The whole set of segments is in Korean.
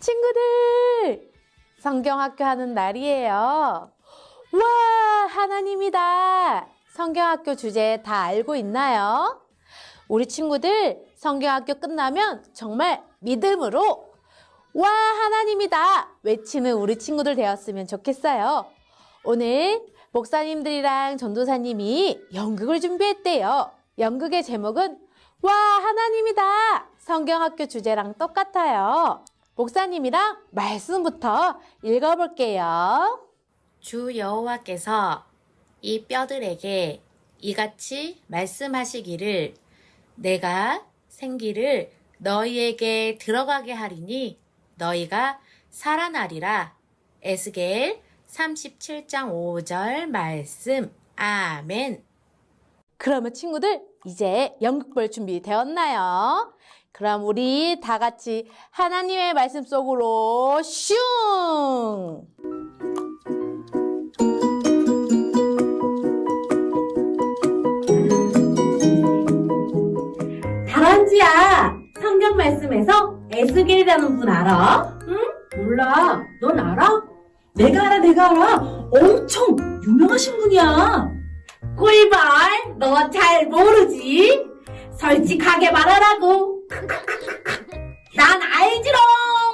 친구들, 성경학교 하는 날이에요. 와, 하나님이다. 성경학교 주제 다 알고 있나요? 우리 친구들 성경학교 끝나면 정말 믿음으로 와, 하나님이다 외치는 우리 친구들 되었으면 좋겠어요. 오늘 목사님들이랑 전도사님이 연극을 준비했대요. 연극의 제목은 와, 하나님이다. 성경학교 주제랑 똑같아요. 목사님이랑 말씀부터 읽어볼게요. 주 여호와께서 이 뼈들에게 이같이 말씀하시기를 내가 생기를 너희에게 들어가게 하리니 너희가 살아나리라. 에스겔 37장 5절 말씀. 아멘. 그러면 친구들 이제 연극 볼 준비 되었나요? 그럼 우리 다 같이 하나님의 말씀 속으로 슝! 다람쥐야, 성경 말씀에서 에스겔이라는 분 알아? 응? 몰라. 넌 알아? 내가 알아. 엄청 유명하신 분이야. 꿀벌, 너 잘 모르지? 솔직하게 말하라고. 난 알지롱.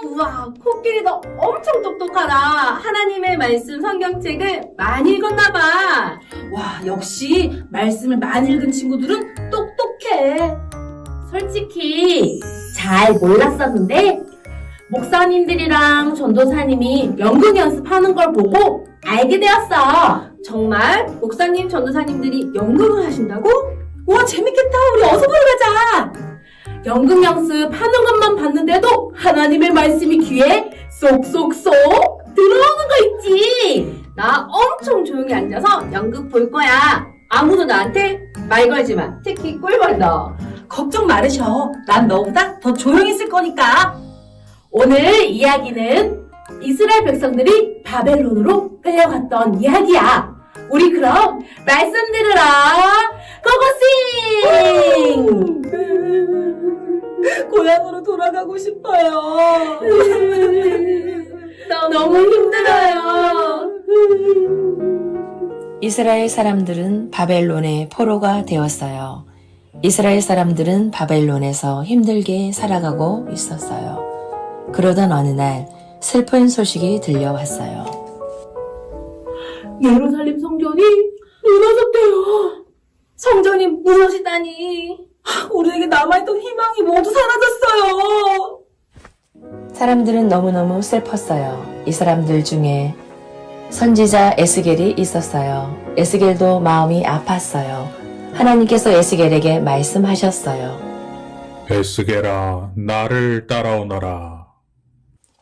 우와, 코끼리도 엄청 똑똑하다. 하나님의 말씀 성경책을 많이 읽었나봐. 와, 역시 말씀을 많이 읽은 친구들은 똑똑해. 솔직히 잘 몰랐었는데 목사님들이랑 전도사님이 연극 연습하는 걸 보고 알게 되었어. 정말 목사님, 전도사님들이 연극을 하신다고? 우와, 재밌겠다. 우리 어서 보러 가자. 연극 연습하는 것만 봤는데도 하나님의 말씀이 귀에 쏙쏙쏙 들어오는 거 있지. 나 엄청 조용히 앉아서 연극 볼 거야. 아무도 나한테 말 걸지 마. 특히 꿀벌 너. 걱정 말으셔. 난 너보다 더 조용히 있을 거니까. 오늘 이야기는 이스라엘 백성들이 바벨론으로 끌려갔던 이야기야. 우리 그럼 말씀 들으러 고고싱! 고향으로 돌아가고 싶어요. 너무 힘들어요. 이스라엘 사람들은 바벨론의 포로가 되었어요. 이스라엘 사람들은 바벨론에서 힘들게 살아가고 있었어요. 그러던 어느 날 슬픈 소식이 들려왔어요. 예루살렘 성전이 무너졌대요. 성전이 무너지다니. 우리에게 남아있던 희망이 모두 사라졌어요. 사람들은 너무너무 슬펐어요. 이 사람들 중에 선지자 에스겔이 있었어요. 에스겔도 마음이 아팠어요. 하나님께서 에스겔에게 말씀하셨어요. 에스겔아, 나를 따라오너라.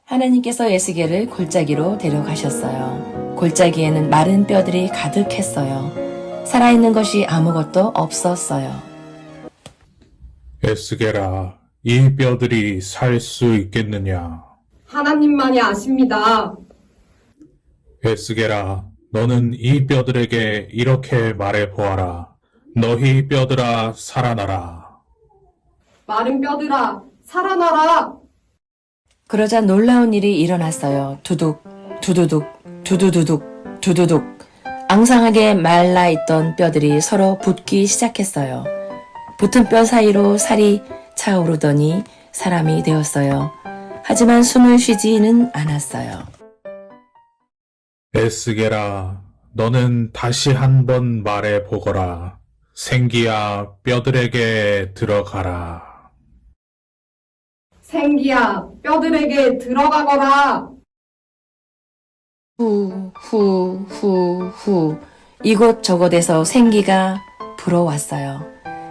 하나님께서 에스겔을 골짜기로 데려가셨어요. 골짜기에는 마른 뼈들이 가득했어요. 살아있는 것이 아무것도 없었어요. 에스겔아, 이 뼈들이 살 수 있겠느냐? 하나님만이 아십니다. 에스겔아, 너는 이 뼈들에게 이렇게 말해보아라. 너희 뼈들아, 살아나라. 마른 뼈들아, 살아나라. 그러자 놀라운 일이 일어났어요. 두둑, 두두둑, 두두두둑, 두두둑. 앙상하게 말라있던 뼈들이 서로 붙기 시작했어요. 붙은 뼈 사이로 살이 차오르더니 사람이 되었어요. 하지만 숨을 쉬지는 않았어요. 에스겔아, 너는 다시 한번 말해보거라. 생기야, 뼈들에게 들어가라. 생기야, 뼈들에게 들어가거라. 후, 후, 후, 후. 이곳저곳에서 생기가 불어왔어요.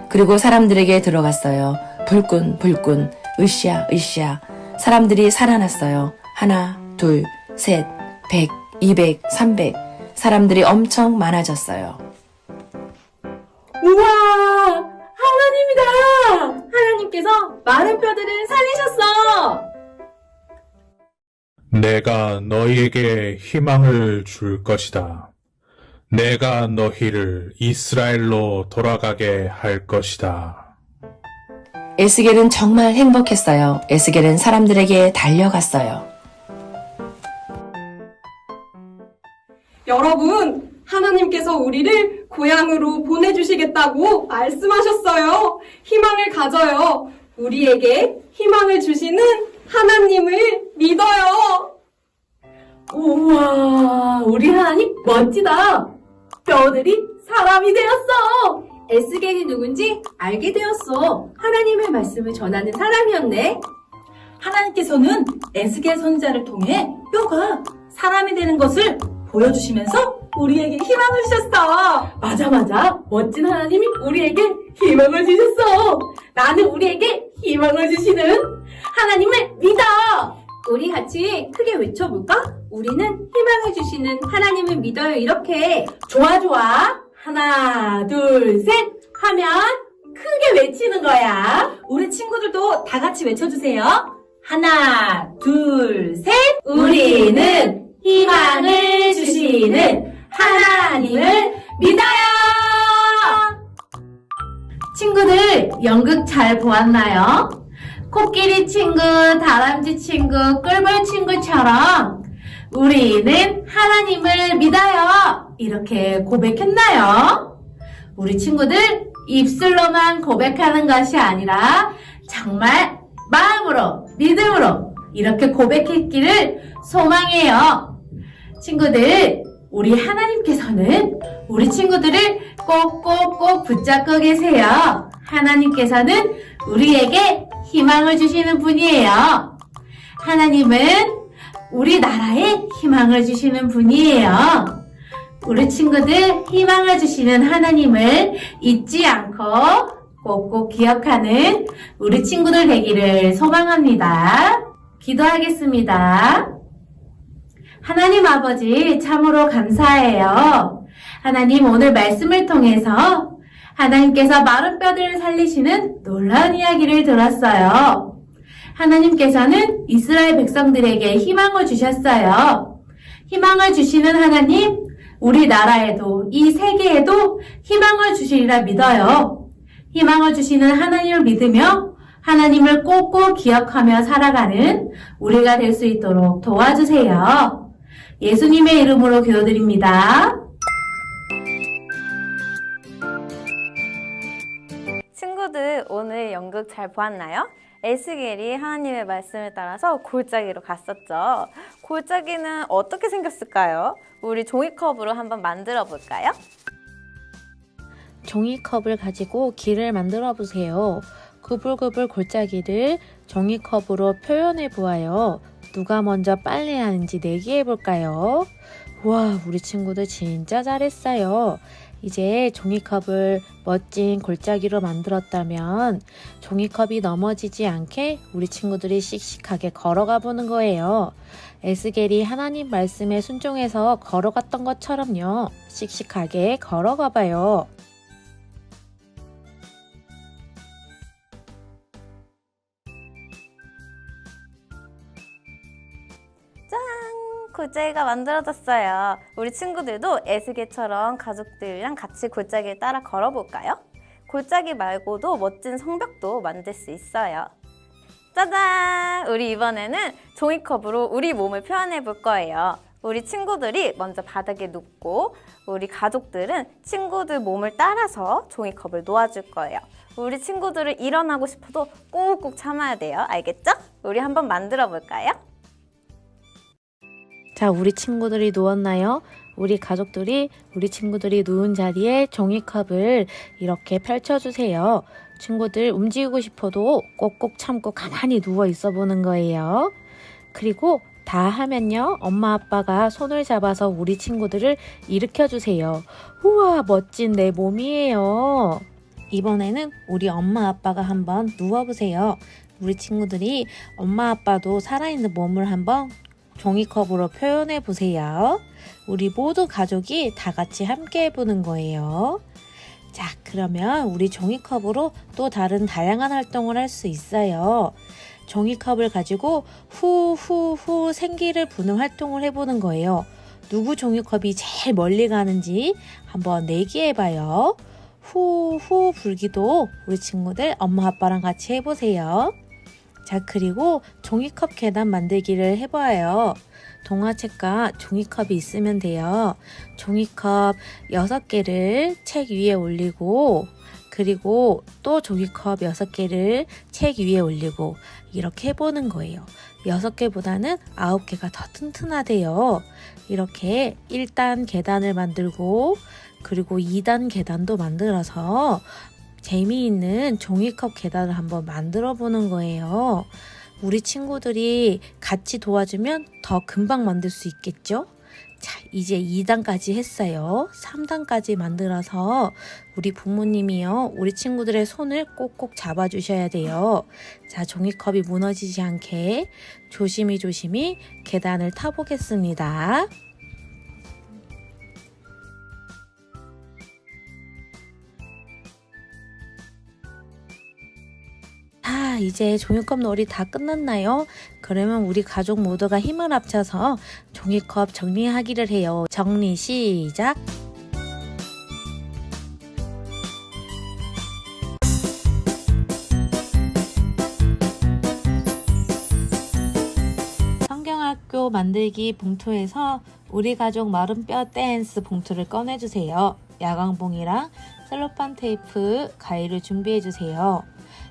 그리고 사람들에게 들어갔어요. 불끈, 불끈, 으쌰, 으쌰. 사람들이 살아났어요. 하나, 둘, 셋, 100, 200, 300. 사람들이 엄청 많아졌어요. 우와! 하나님이다! 하나님께서 마른 뼈들을 살리셨어! 내가 너희에게 희망을 줄 것이다. 내가 너희를 이스라엘로 돌아가게 할 것이다. 에스겔은 정말 행복했어요. 에스겔은 사람들에게 달려갔어요. 여러분, 하나님께서 우리를 고향으로 보내주시겠다고 말씀하셨어요. 희망을 가져요. 우리에게 희망을 주시는 하나님을 믿어요. 우와, 우리 하나님 멋지다. 뼈들이 사람이 되었어. 에스겔이 누군지 알게 되었어. 하나님의 말씀을 전하는 사람이었네. 하나님께서는 에스겔 선지자를 통해 뼈가 사람이 되는 것을 보여주시면서 우리에게 희망을 주셨어. 맞아. 멋진 하나님이 우리에게 희망을 주셨어. 나는 우리에게 희망을 주시는 하나님을 믿어. 우리 같이 크게 외쳐볼까? 우리는 희망을 주시는 하나님을 믿어요. 이렇게. 좋아. 하나, 둘, 셋 하면 크게 외치는 거야. 우리 친구들도 다 같이 외쳐주세요. 하나, 둘, 셋. 우리는 희망을 주시는 하나님을 믿어요. 친구들, 연극 잘 보았나요? 코끼리 친구, 다람쥐 친구, 꿀벌 친구처럼 우리는 하나님을 믿어요. 이렇게 고백했나요? 우리 친구들 입술로만 고백하는 것이 아니라 정말 마음으로, 믿음으로 이렇게 고백했기를 소망해요. 친구들, 우리 하나님께서는 우리 친구들을 꼭꼭꼭 붙잡고 계세요. 하나님께서는 우리에게 희망을 주시는 분이에요. 하나님은 우리나라에 희망을 주시는 분이에요. 우리 친구들 희망을 주시는 하나님을 잊지 않고 꼭꼭 기억하는 우리 친구들 되기를 소망합니다. 기도하겠습니다. 하나님 아버지 참으로 감사해요. 하나님 오늘 말씀을 통해서 하나님께서 마른 뼈들을 살리시는 놀라운 이야기를 들었어요. 하나님께서는 이스라엘 백성들에게 희망을 주셨어요. 희망을 주시는 하나님, 우리나라에도 이 세계에도 희망을 주시리라 믿어요. 희망을 주시는 하나님을 믿으며 하나님을 꼭꼭 기억하며 살아가는 우리가 될 수 있도록 도와주세요. 예수님의 이름으로 기도드립니다. 친구들 오늘 연극 잘 보았나요? 에스겔이 하나님의 말씀을 따라서 골짜기로 갔었죠. 골짜기는 어떻게 생겼을까요? 우리 종이컵으로 한번 만들어 볼까요? 종이컵을 가지고 길을 만들어 보세요. 구불구불 골짜기를 종이컵으로 표현해 보아요. 누가 먼저 빨리 하는지 내기해 볼까요? 와, 우리 친구들 진짜 잘했어요. 이제 종이컵을 멋진 골짜기로 만들었다면 종이컵이 넘어지지 않게 우리 친구들이 씩씩하게 걸어가 보는 거예요. 에스겔이 하나님 말씀에 순종해서 걸어갔던 것처럼요. 씩씩하게 걸어가 봐요. 골짜기가 만들어졌어요. 우리 친구들도 에스겔처럼 가족들이랑 같이 골짜기를 따라 걸어볼까요? 골짜기 말고도 멋진 성벽도 만들 수 있어요. 짜잔! 우리 이번에는 종이컵으로 우리 몸을 표현해 볼 거예요. 우리 친구들이 먼저 바닥에 눕고 우리 가족들은 친구들 몸을 따라서 종이컵을 놓아줄 거예요. 우리 친구들을 일어나고 싶어도 꾹꾹 참아야 돼요. 알겠죠? 우리 한번 만들어 볼까요? 자, 우리 친구들이 누웠나요? 우리 가족들이 우리 친구들이 누운 자리에 종이컵을 이렇게 펼쳐주세요. 친구들 움직이고 싶어도 꼭꼭 참고 가만히 누워 있어 보는 거예요. 그리고 다 하면요, 엄마 아빠가 손을 잡아서 우리 친구들을 일으켜 주세요. 우와, 멋진 내 몸이에요. 이번에는 우리 엄마 아빠가 한번 누워보세요. 우리 친구들이 엄마 아빠도 살아있는 몸을 한번 종이컵으로 표현해 보세요. 우리 모두 가족이 다 같이 함께 해보는 거예요. 자, 그러면 우리 종이컵으로 또 다른 다양한 활동을 할 수 있어요. 종이컵을 가지고 후후후 생기를 부는 활동을 해보는 거예요. 누구 종이컵이 제일 멀리 가는지 한번 내기해봐요. 후후 불기도 우리 친구들 엄마 아빠랑 같이 해보세요. 자, 그리고 종이컵 계단 만들기를 해봐요. 동화책과 종이컵이 있으면 돼요. 종이컵 6개를 책 위에 올리고, 그리고 또 종이컵 6개를 책 위에 올리고, 이렇게 해보는 거예요. 6개보다는 9개가 더 튼튼하대요. 이렇게 1단 계단을 만들고, 그리고 2단 계단도 만들어서 재미있는 종이컵 계단을 한번 만들어 보는 거예요. 우리 친구들이 같이 도와주면 더 금방 만들 수 있겠죠? 자, 이제 2단까지 했어요. 3단까지 만들어서 우리 부모님이요, 우리 친구들의 손을 꼭꼭 잡아주셔야 돼요. 자, 종이컵이 무너지지 않게 조심히 계단을 타보겠습니다. 자, 이제 종이컵 놀이 다 끝났나요? 그러면 우리 가족 모두가 힘을 합쳐서 종이컵 정리하기를 해요. 정리 시작! 성경학교 만들기 봉투에서 우리 가족 마름뼈 댄스 봉투를 꺼내주세요. 야광봉이랑 셀로판 테이프, 가위를 준비해주세요.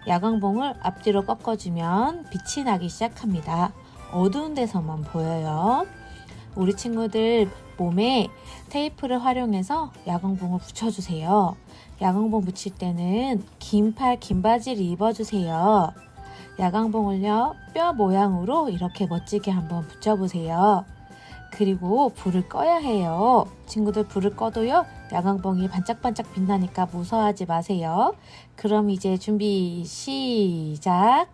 야광봉을 앞뒤로 꺾어주면 빛이 나기 시작합니다. 어두운 데서만 보여요. 우리 친구들 몸에 테이프를 활용해서 야광봉을 붙여주세요. 야광봉 붙일 때는 긴 팔, 긴 바지를 입어주세요. 야광봉을요, 뼈 모양으로 이렇게 멋지게 한번 붙여보세요. 그리고 불을 꺼야 해요. 친구들, 불을 꺼도요, 야광봉이 반짝반짝 빛나니까 무서워하지 마세요. 그럼 이제 준비 시작!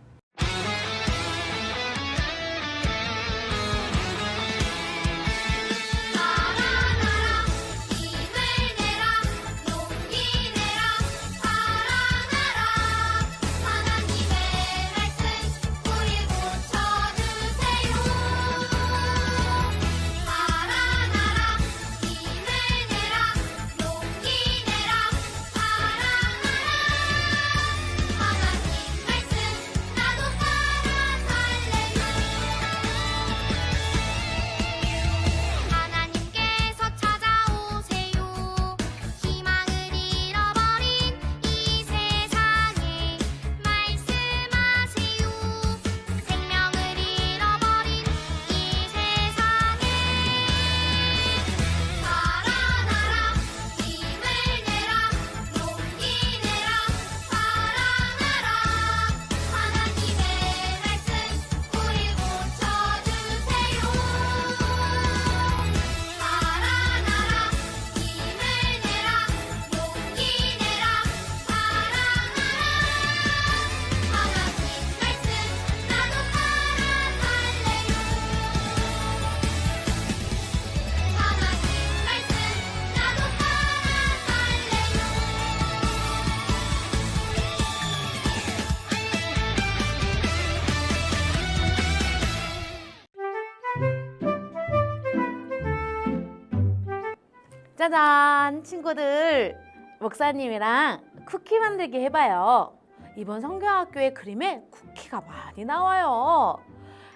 짜잔! 친구들, 목사님이랑 쿠키 만들기 해봐요. 이번 성경학교의 그림에 쿠키가 많이 나와요.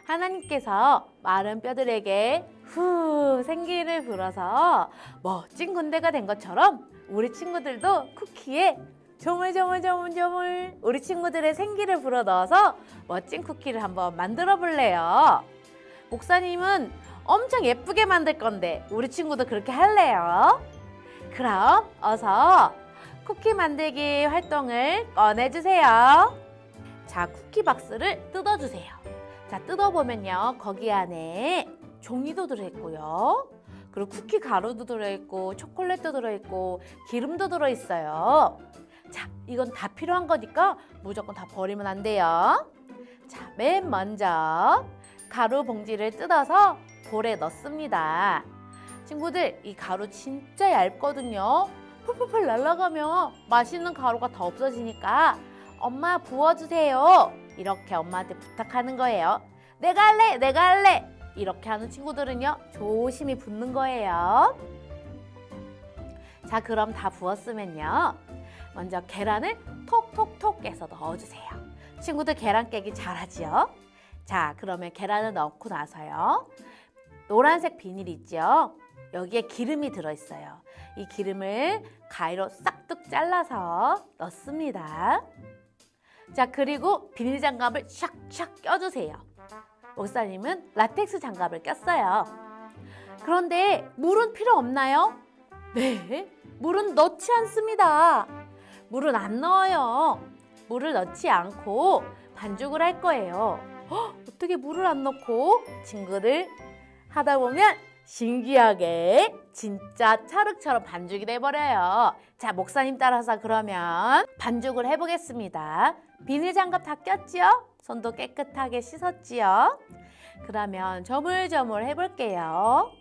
하나님께서 마른 뼈들에게 후 생기를 불어서 멋진 군대가 된 것처럼 우리 친구들도 쿠키에 조물조물조물조물 우리 친구들의 생기를 불어넣어서 멋진 쿠키를 한번 만들어 볼래요. 목사님은 엄청 예쁘게 만들 건데 우리 친구도 그렇게 할래요? 그럼 어서 쿠키 만들기 활동을 꺼내주세요. 자, 쿠키 박스를 뜯어주세요. 자, 뜯어보면요, 거기 안에 종이도 들어있고요, 그리고 쿠키 가루도 들어있고 초콜릿도 들어있고 기름도 들어있어요. 자, 이건 다 필요한 거니까 무조건 다 버리면 안 돼요. 자, 맨 먼저 가루 봉지를 뜯어서 볼에 넣습니다. 친구들, 이 가루 진짜 얇거든요. 펄펄펄 날아가면 맛있는 가루가 더 없어지니까 엄마 부어주세요, 이렇게 엄마한테 부탁하는 거예요. 내가 할래, 내가 할래, 이렇게 하는 친구들은요, 조심히 붓는 거예요. 자, 그럼 다 부었으면요, 먼저 계란을 톡톡톡 깨서 넣어주세요. 친구들 계란 깨기 잘하지요? 자, 그러면 계란을 넣고 나서요. 노란색 비닐 있죠? 여기에 기름이 들어있어요. 이 기름을 가위로 싹둑 잘라서 넣습니다. 자, 그리고 비닐 장갑을 샥샥 껴주세요. 목사님은 라텍스 장갑을 꼈어요. 그런데 물은 필요 없나요? 네, 물은 넣지 않습니다. 물은 안 넣어요. 물을 넣지 않고 반죽을 할 거예요. 어떻게 물을 안 넣고? 친구들 하다 보면 신기하게 진짜 찰흙처럼 반죽이 돼버려요. 자, 목사님 따라서 그러면 반죽을 해보겠습니다. 비닐 장갑 다 꼈지요? 손도 깨끗하게 씻었지요? 그러면 저물저물 해볼게요.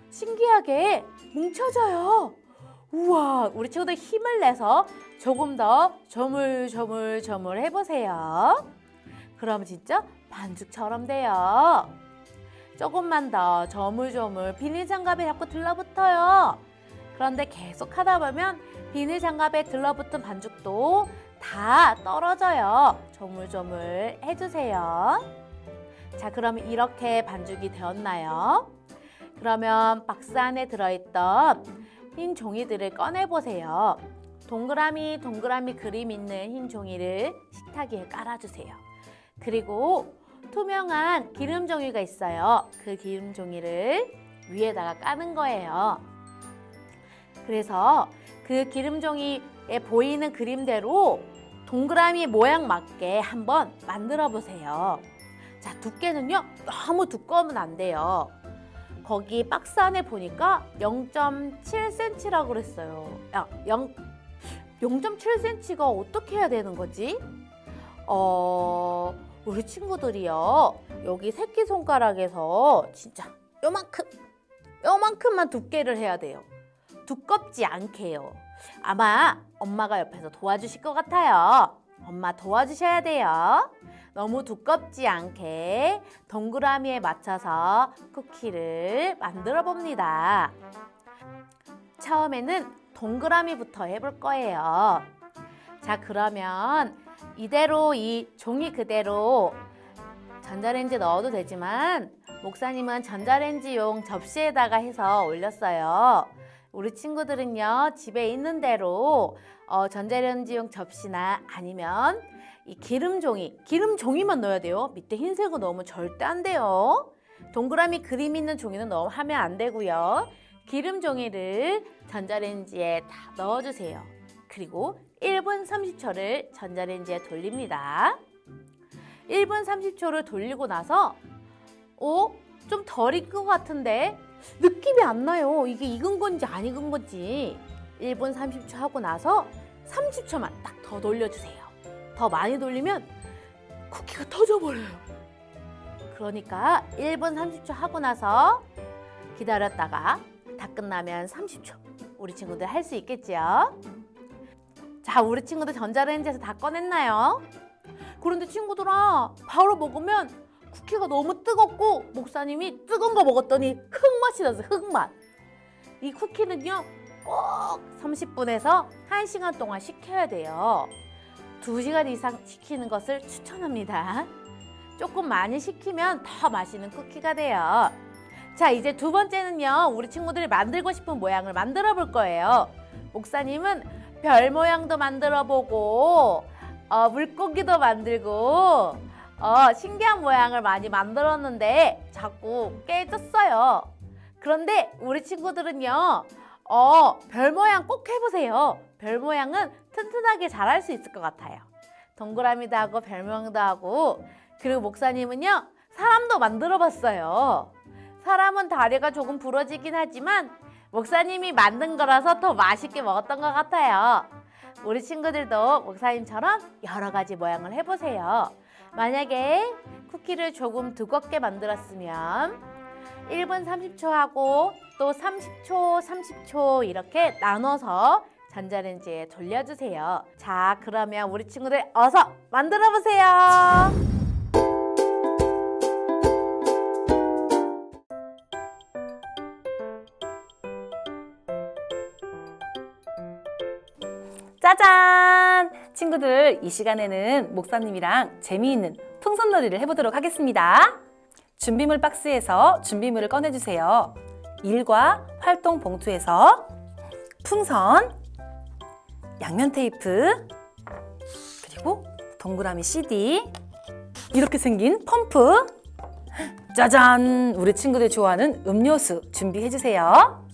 신기하게 뭉쳐져요. 우와, 우리 친구들 힘을 내서 조금 더 저물 해보세요. 그럼 진짜 반죽처럼 돼요. 조금만 더 저물 비닐 장갑에 자꾸 들러붙어요. 그런데 계속 하다 보면 비닐 장갑에 들러붙은 반죽도 다 떨어져요. 저물 해주세요. 자, 그럼 이렇게 반죽이 되었나요? 그러면 박스 안에 들어있던 흰 종이들을 꺼내보세요. 동그라미 그림 있는 흰 종이를 식탁 위에 깔아주세요. 그리고 투명한 기름 종이가 있어요. 그 기름 종이를 위에다가 까는 거예요. 그래서 그 기름 종이에 보이는 그림대로 동그라미 모양 맞게 한번 만들어 보세요. 자, 두께는요, 너무 두꺼우면 안 돼요. 거기 박스 안에 보니까 0.7cm라고 그랬어요. 0.7cm가 어떻게 해야 되는 거지? 우리 친구들이요, 여기 새끼손가락에서 진짜 요만큼만 두께를 해야 돼요. 두껍지 않게요. 아마 엄마가 옆에서 도와주실 것 같아요. 엄마 도와주셔야 돼요. 너무 두껍지 않게 동그라미에 맞춰서 쿠키를 만들어 봅니다. 처음에는 동그라미부터 해볼 거예요. 자, 그러면 이대로 이 종이 그대로 전자레인지에 넣어도 되지만 목사님은 전자레인지용 접시에다가 해서 올렸어요. 우리 친구들은요, 집에 있는 대로 전자레인지용 접시나 아니면 이 기름종이만 넣어야 돼요. 밑에 흰색은 넣으면 절대 안 돼요. 동그라미 그림 있는 종이는 하면 안 되고요. 기름종이를 전자레인지에 다 넣어주세요. 그리고 1분 30초를 전자레인지에 돌립니다. 1분 30초를 돌리고 나서 좀 덜 익은 것 같은데 느낌이 안 나요. 이게 익은 건지 안 익은 건지. 1분 30초 하고 나서 30초만 딱 더 돌려주세요. 더 많이 돌리면 쿠키가 터져버려요. 그러니까 1분 30초 하고 나서 기다렸다가 다 끝나면 30초. 우리 친구들 할 수 있겠지요? 자, 우리 친구들 전자레인지에서 다 꺼냈나요? 그런데 친구들아, 바로 먹으면 쿠키가 너무 뜨겁고 목사님이 뜨거운 거 먹었더니 흙맛이 났어요. 흙맛. 이 쿠키는요, 꼭 30분에서 1시간 동안 식혀야 돼요. 2시간 이상 식히는 것을 추천합니다. 조금 많이 식히면 더 맛있는 쿠키가 돼요. 자, 이제 두 번째는요, 우리 친구들이 만들고 싶은 모양을 만들어 볼 거예요. 목사님은 별 모양도 만들어 보고 물고기도 만들고 신기한 모양을 많이 만들었는데 자꾸 깨졌어요. 그런데 우리 친구들은요, 별 모양 꼭 해보세요. 별 모양은 튼튼하게 잘할 수 있을 것 같아요. 동그라미도 하고 별 모양도 하고. 그리고 목사님은요, 사람도 만들어 봤어요. 사람은 다리가 조금 부러지긴 하지만 목사님이 만든 거라서 더 맛있게 먹었던 것 같아요. 우리 친구들도 목사님처럼 여러 가지 모양을 해보세요. 만약에 쿠키를 조금 두껍게 만들었으면 1분 30초 하고 또 30초 이렇게 나눠서 전자레인지에 돌려주세요. 자, 그러면 우리 친구들 어서 만들어 보세요. 짜잔! 친구들, 이 시간에는 목사님이랑 재미있는 풍선놀이를 해보도록 하겠습니다. 준비물 박스에서 준비물을 꺼내주세요. 일과 활동 봉투에서 풍선, 양면 테이프, 그리고 동그라미 CD, 이렇게 생긴 펌프, 짜잔! 우리 친구들 좋아하는 음료수 준비해주세요.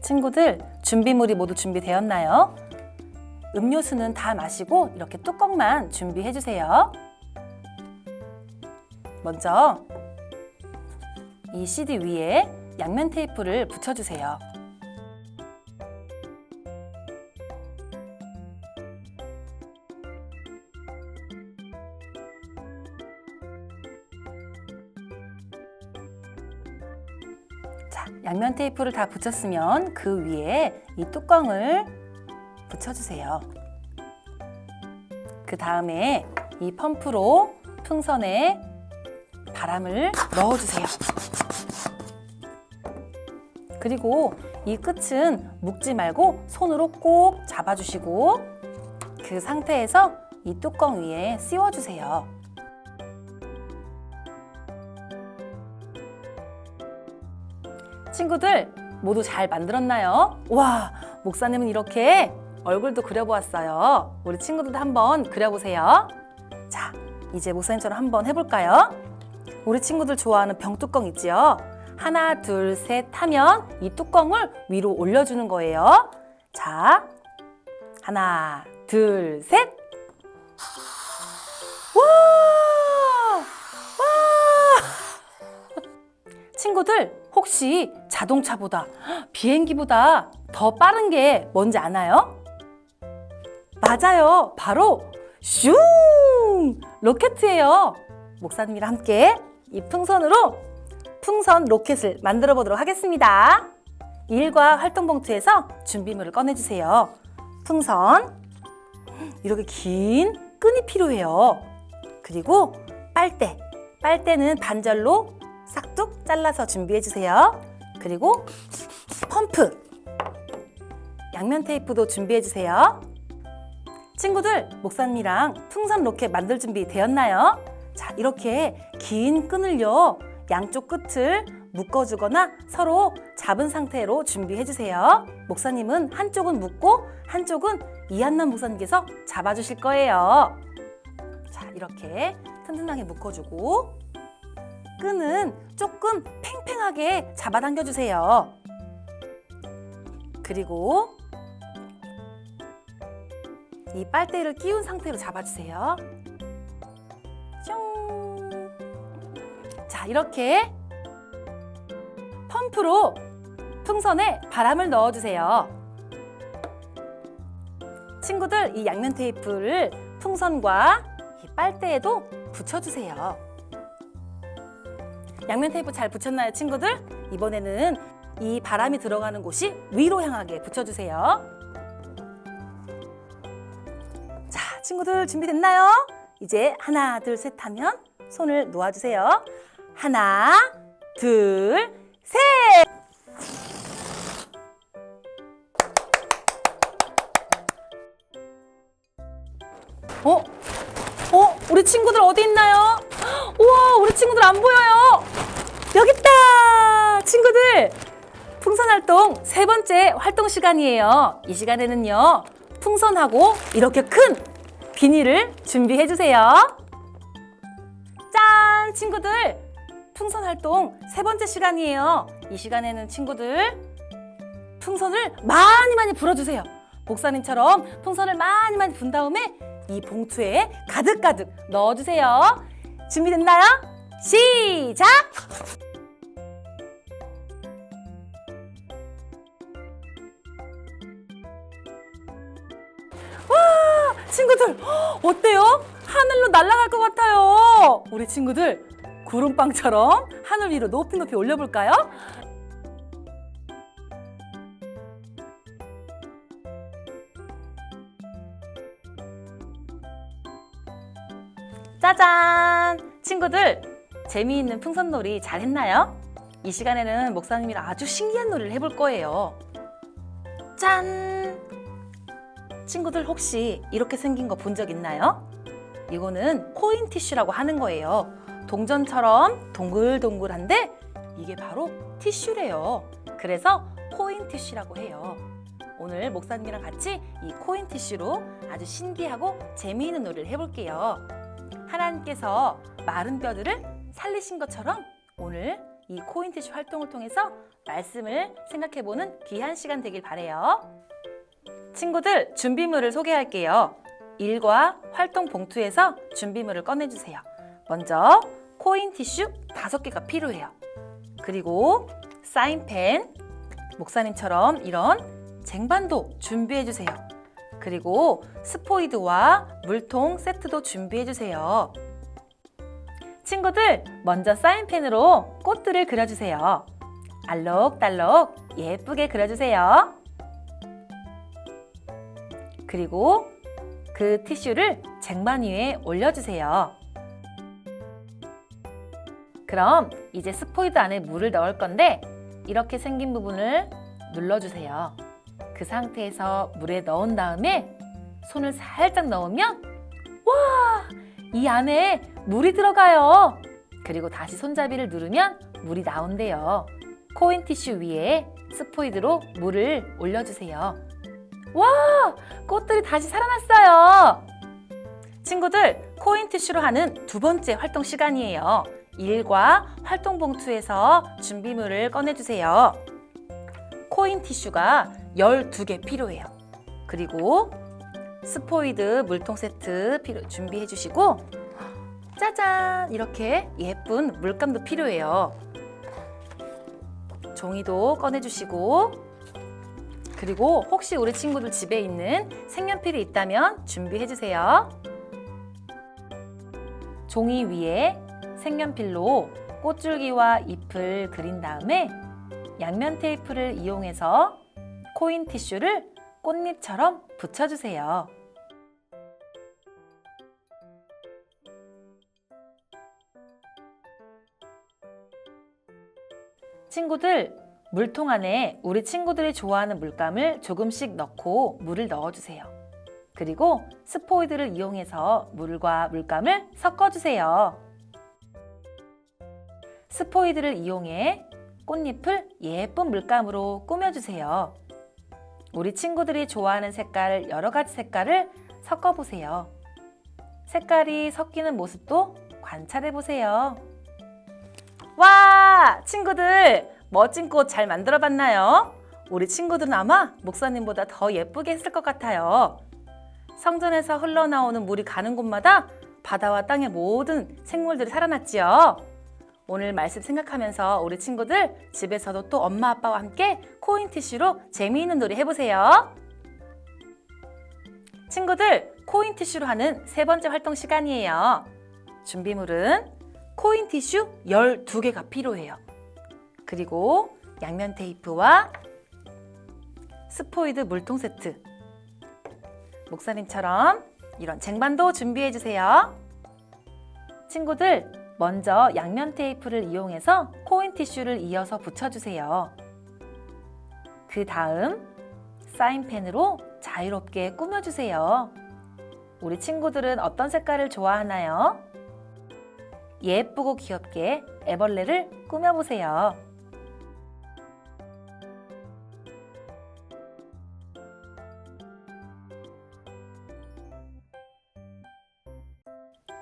친구들, 준비물이 모두 준비되었나요? 음료수는 다 마시고 이렇게 뚜껑만 준비해주세요. 먼저 이 CD 위에 양면 테이프를 붙여주세요. 자, 양면 테이프를 다 붙였으면 그 위에 이 뚜껑을 붙여주세요. 그 다음에 이 펌프로 풍선에 바람을 넣어주세요. 그리고 이 끝은 묶지 말고 손으로 꼭 잡아주시고 그 상태에서 이 뚜껑 위에 씌워주세요. 친구들, 모두 잘 만들었나요? 와, 목사님은 이렇게 얼굴도 그려보았어요. 우리 친구들도 한번 그려보세요. 자, 이제 목사님처럼 한번 해볼까요? 우리 친구들 좋아하는 병뚜껑 있지요? 하나, 둘, 셋 하면 이 뚜껑을 위로 올려주는 거예요. 자, 하나, 둘, 셋! 와! 와! 친구들, 혹시 자동차보다, 비행기보다 더 빠른 게 뭔지 아나요? 맞아요. 바로 슝! 로켓이에요. 목사님이랑 함께 이 풍선으로 풍선 로켓을 만들어 보도록 하겠습니다. 일과 활동 봉투에서 준비물을 꺼내주세요. 풍선, 이렇게 긴 끈이 필요해요. 그리고 빨대는 반절로 싹둑 잘라서 준비해 주세요. 그리고 펌프, 양면 테이프도 준비해 주세요. 친구들, 목사님이랑 풍선 로켓 만들 준비 되었나요? 자, 이렇게 긴 끈을요, 양쪽 끝을 묶어주거나 서로 잡은 상태로 준비해 주세요. 목사님은 한쪽은 묶고 한쪽은 이한남 목사님께서 잡아주실 거예요. 자, 이렇게 튼튼하게 묶어주고 끈은 조금 팽팽하게 잡아당겨 주세요. 그리고 이 빨대를 끼운 상태로 잡아주세요. 뿅! 자, 이렇게 펌프로 풍선에 바람을 넣어주세요. 친구들, 이 양면 테이프를 풍선과 이 빨대에도 붙여주세요. 양면 테이프 잘 붙였나요, 친구들? 이번에는 이 바람이 들어가는 곳이 위로 향하게 붙여주세요. 자, 친구들 준비됐나요? 이제 하나, 둘, 셋 하면 손을 놓아주세요. 하나, 둘, 셋! 우리 친구들 어디 있나요? 우와, 우리 친구들 안 보여요. 여기 있다. 친구들, 풍선 활동 세 번째 활동 시간이에요. 이 시간에는요, 풍선하고 이렇게 큰 비닐을 준비해 주세요. 짠! 친구들, 풍선 활동 세 번째 시간이에요. 이 시간에는 친구들 풍선을 많이 불어주세요. 목사님처럼 풍선을 많이 분 다음에 이 봉투에 가득 넣어주세요. 준비됐나요? 시작! 와, 친구들 어때요? 하늘로 날아갈 것 같아요. 우리 친구들 구름빵처럼 하늘 위로 높이 올려볼까요? 짜잔! 친구들, 재미있는 풍선놀이 잘 했나요? 이 시간에는 목사님이랑 아주 신기한 놀이를 해볼 거예요. 짠! 친구들 혹시 이렇게 생긴 거 본 적 있나요? 이거는 코인 티슈라고 하는 거예요. 동전처럼 동글동글한데 이게 바로 티슈래요. 그래서 코인 티슈라고 해요. 오늘 목사님이랑 같이 이 코인 티슈로 아주 신기하고 재미있는 놀이를 해볼게요. 하나님께서 마른 뼈들을 살리신 것처럼 오늘 이 코인 티슈 활동을 통해서 말씀을 생각해보는 귀한 시간 되길 바래요. 친구들, 준비물을 소개할게요. 일과 활동 봉투에서 준비물을 꺼내주세요. 먼저 코인 티슈 5개가 필요해요. 그리고 사인펜, 목사님처럼 이런 쟁반도 준비해주세요. 그리고 스포이드와 물통 세트도 준비해주세요. 친구들, 먼저 사인펜으로 꽃들을 그려주세요. 알록달록 예쁘게 그려주세요. 그리고 그 티슈를 쟁반 위에 올려주세요. 그럼 이제 스포이드 안에 물을 넣을 건데 이렇게 생긴 부분을 눌러주세요. 그 상태에서 물에 넣은 다음에 손을 살짝 넣으면 와! 이 안에 물이 들어가요. 그리고 다시 손잡이를 누르면 물이 나온대요. 코인 티슈 위에 스포이드로 물을 올려주세요. 와! 꽃들이 다시 살아났어요. 친구들, 코인 티슈로 하는 두 번째 활동 시간이에요. 일과 활동 봉투에서 준비물을 꺼내주세요. 코인 티슈가 12개 필요해요. 그리고 스포이드 물통 세트 준비해 주시고 짜잔! 이렇게 예쁜 물감도 필요해요. 종이도 꺼내주시고 그리고 혹시 우리 친구들 집에 있는 색연필이 있다면 준비해 주세요. 종이 위에 색연필로 꽃줄기와 잎을 그린 다음에 양면 테이프를 이용해서 코인 티슈를 꽃잎처럼 붙여주세요. 친구들, 물통 안에 우리 친구들이 좋아하는 물감을 조금씩 넣고 물을 넣어주세요. 그리고 스포이드를 이용해서 물과 물감을 섞어주세요. 스포이드를 이용해 꽃잎을 예쁜 물감으로 꾸며주세요. 우리 친구들이 좋아하는 색깔, 여러 가지 색깔을 섞어보세요. 색깔이 섞이는 모습도 관찰해보세요. 와! 친구들, 멋진 꽃 잘 만들어봤나요? 우리 친구들은 아마 목사님보다 더 예쁘게 했을 것 같아요. 성전에서 흘러나오는 물이 가는 곳마다 바다와 땅의 모든 생물들이 살아났지요. 오늘 말씀 생각하면서 우리 친구들 집에서도 또 엄마 아빠와 함께 코인 티슈로 재미있는 놀이 해보세요. 친구들, 코인 티슈로 하는 세 번째 활동 시간이에요. 준비물은 코인 티슈 12개가 필요해요. 그리고 양면 테이프와 스포이드 물통 세트, 목사님처럼 이런 쟁반도 준비해주세요. 친구들, 먼저 양면 테이프를 이용해서 코인 티슈를 이어서 붙여주세요. 그 다음 사인펜으로 자유롭게 꾸며주세요. 우리 친구들은 어떤 색깔을 좋아하나요? 예쁘고 귀엽게 애벌레를 꾸며보세요.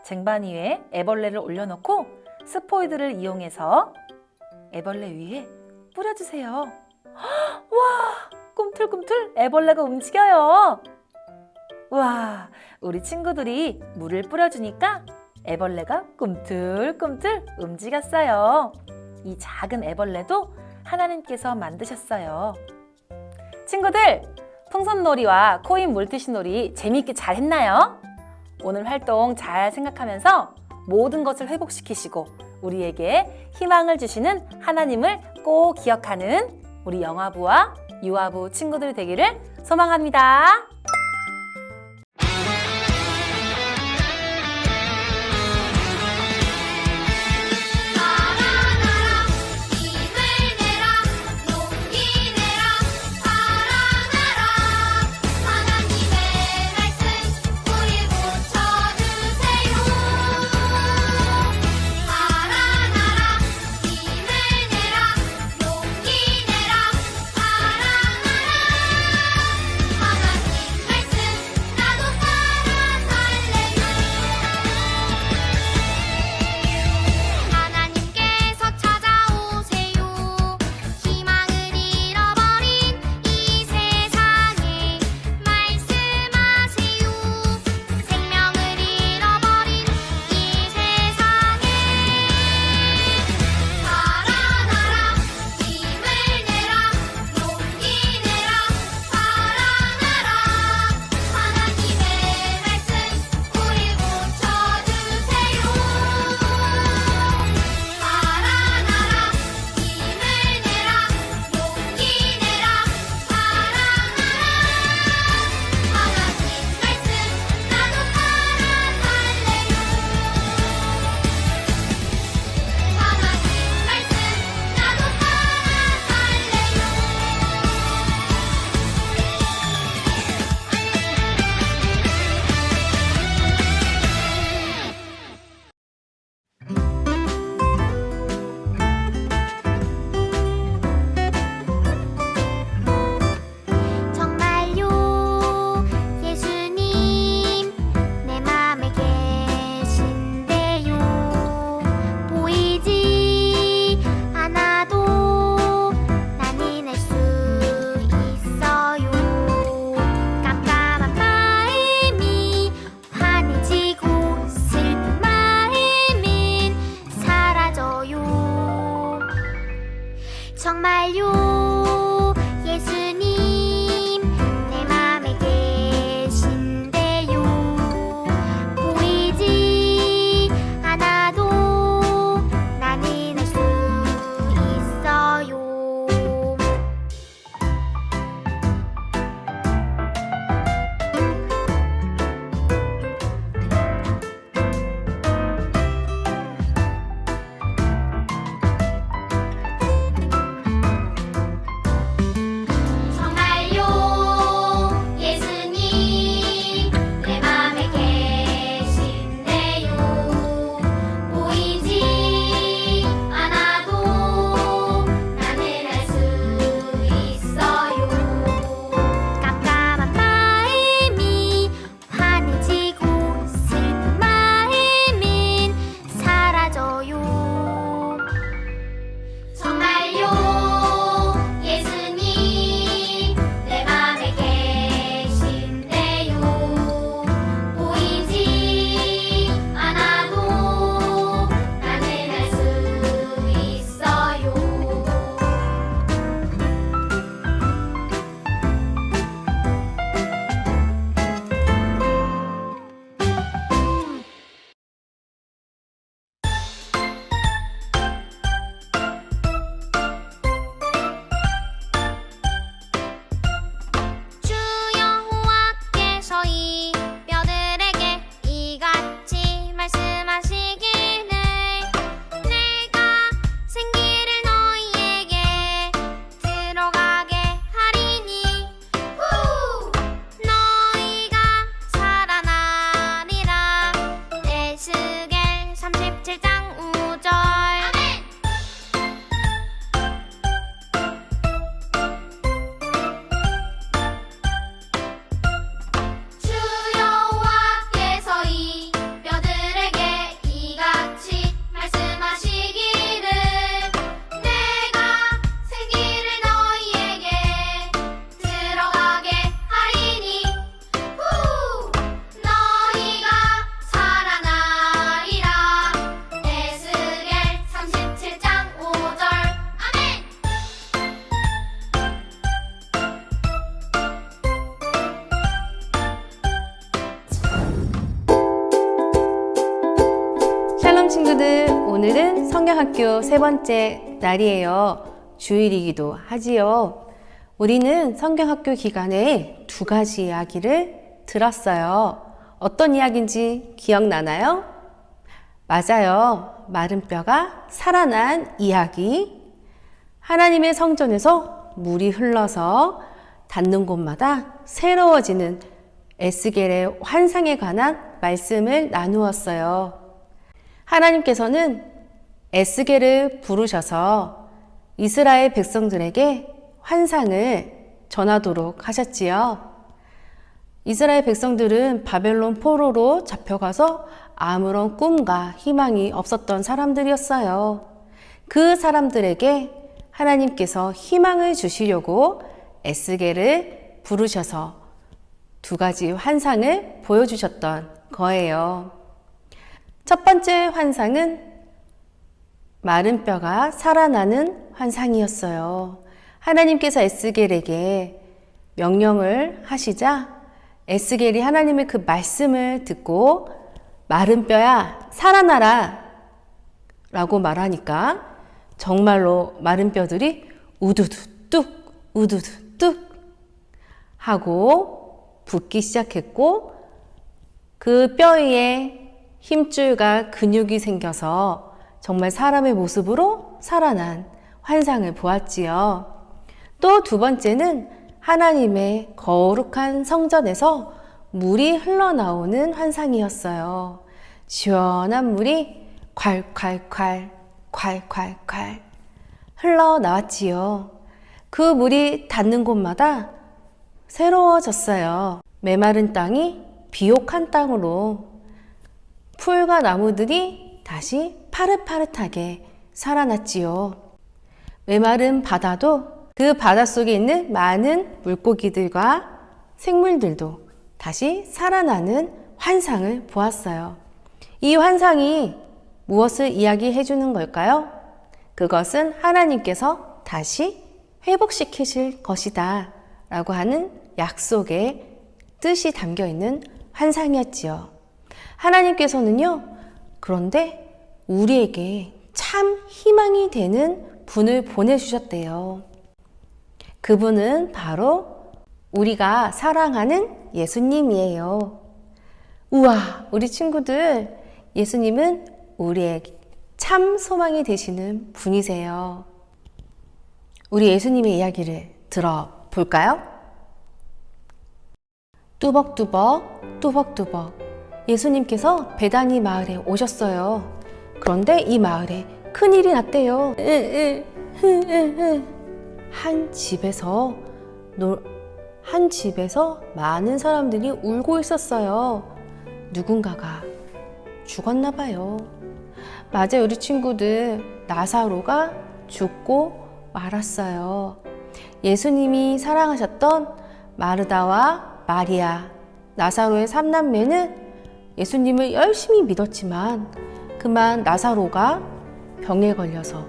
쟁반 위에 애벌레를 올려놓고 스포이드를 이용해서 애벌레 위에 뿌려주세요. 와! 꿈틀꿈틀 애벌레가 움직여요. 와! 우리 친구들이 물을 뿌려주니까 애벌레가 꿈틀꿈틀 움직였어요. 이 작은 애벌레도 하나님께서 만드셨어요. 친구들, 풍선놀이와 코인 물티슈놀이 재미있게 잘 했나요? 오늘 활동 잘 생각하면서 모든 것을 회복시키시고 우리에게 희망을 주시는 하나님을 꼭 기억하는 우리 영아부와 유아부 친구들 되기를 소망합니다. 힘을 내라 용기 내라 살아나라 하나님의 37장 5절 주여와께서 이 뼈들에게 이같이 말씀하시기를 내가 생기를 너희에게 들어가게 하리니 너희가 살아나리라. 에스겔 37장 5절 아멘. 샬롬 친구들, 오늘은 성경학교 세 번째 날이에요. 주일이기도 하지요. 우리는 성경학교 기간에 두 가지 이야기를 들었어요. 어떤 이야기인지 기억나나요? 맞아요. 마른 뼈가 살아난 이야기. 하나님의 성전에서 물이 흘러서 닿는 곳마다 새로워지는 에스겔의 환상에 관한 말씀을 나누었어요. 하나님께서는 에스겔을 부르셔서 이스라엘 백성들에게 환상을 전하도록 하셨지요. 이스라엘 백성들은 바벨론 포로로 잡혀가서 아무런 꿈과 희망이 없었던 사람들이었어요. 그 사람들에게 하나님께서 희망을 주시려고 에스겔을 부르셔서 두 가지 환상을 보여주셨던 거예요. 첫 번째 환상은 마른 뼈가 살아나는 환상이었어요. 하나님께서 에스겔에게 명령을 하시자 에스겔이 하나님의 그 말씀을 듣고 마른 뼈야 살아나라 라고 말하니까 정말로 마른 뼈들이 우두두 뚝 우두두 뚝 하고 붓기 시작했고 그 뼈 위에 힘줄과 근육이 생겨서 정말 사람의 모습으로 살아난 환상을 보았지요. 또 두 번째는 하나님의 거룩한 성전에서 물이 흘러나오는 환상이었어요. 시원한 물이 콸콸콸 콸콸콸 흘러나왔지요. 그 물이 닿는 곳마다 새로워졌어요. 메마른 땅이 비옥한 땅으로 풀과 나무들이 다시 파릇파릇하게 살아났지요. 메마른 바다도 그 바다 속에 있는 많은 물고기들과 생물들도 다시 살아나는 환상을 보았어요. 이 환상이 무엇을 이야기해 주는 걸까요? 그것은 하나님께서 다시 회복시키실 것이다 라고 하는 약속의 뜻이 담겨 있는 환상이었지요. 하나님께서는요, 그런데 우리에게 참 희망이 되는 분을 보내주셨대요. 그분은 바로 우리가 사랑하는 예수님이에요. 우와, 우리 친구들, 예수님은 우리에게 참 소망이 되시는 분이세요. 우리 예수님의 이야기를 들어볼까요? 뚜벅뚜벅, 뚜벅뚜벅. 예수님께서 베다니 마을에 오셨어요. 그런데 이 마을에 큰일이 났대요. 한 집에서 많은 사람들이 울고 있었어요. 누군가가 죽었나 봐요. 맞아요, 우리 친구들. 나사로가 죽고 말았어요. 예수님이 사랑하셨던 마르다와 마리아, 나사로의 3남매는 예수님을 열심히 믿었지만 그만 나사로가 병에 걸려서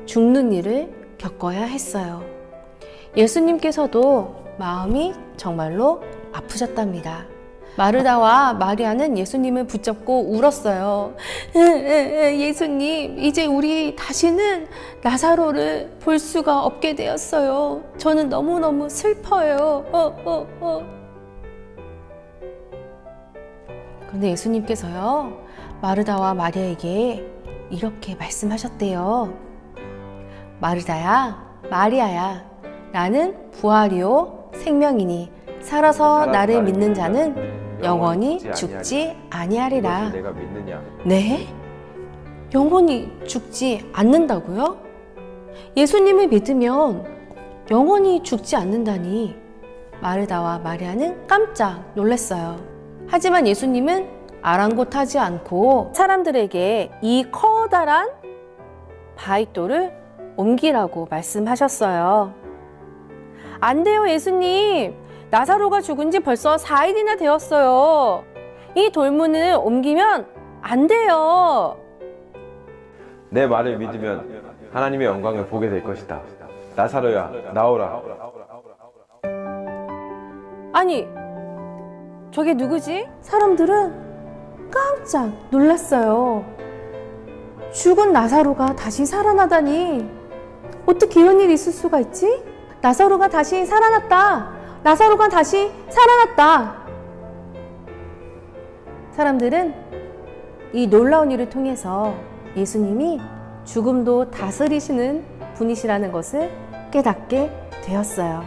죽는 일을 겪어야 했어요. 예수님께서도 마음이 정말로 아프셨답니다. 마르다와 마리아는 예수님을 붙잡고 울었어요. 예수님, 이제 우리 다시는 나사로를 볼 수가 없게 되었어요. 저는 너무너무 슬퍼요. 그런데 예수님께서요, 마르다와 마리아에게 이렇게 말씀하셨대요. 마르다야, 마리아야, 나는 부활이요 생명이니 살아서 나를 믿는 자는 영원히 죽지 아니하리라. 내가 믿느냐? 네? 영원히 죽지 않는다고요? 예수님을 믿으면 영원히 죽지 않는다니 마르다와 마리아는 깜짝 놀랐어요. 하지만 예수님은 아랑곳하지 않고 사람들에게 이 커다란 바위돌을 옮기라고 말씀하셨어요. 안 돼요, 예수님. 나사로가 죽은 지 벌써 4일이나 되었어요. 이 돌문을 옮기면 안 돼요. 내 말을 믿으면 하나님의 영광을 보게 될 것이다. 나사로야, 나오라. 아니, 저게 누구지? 사람들은 깜짝 놀랐어요. 죽은 나사로가 다시 살아나다니. 어떻게 이런 일이 있을 수가 있지? 나사로가 다시 살아났다. 나사로가 다시 살아났다. 사람들은 이 놀라운 일을 통해서 예수님이 죽음도 다스리시는 분이시라는 것을 깨닫게 되었어요.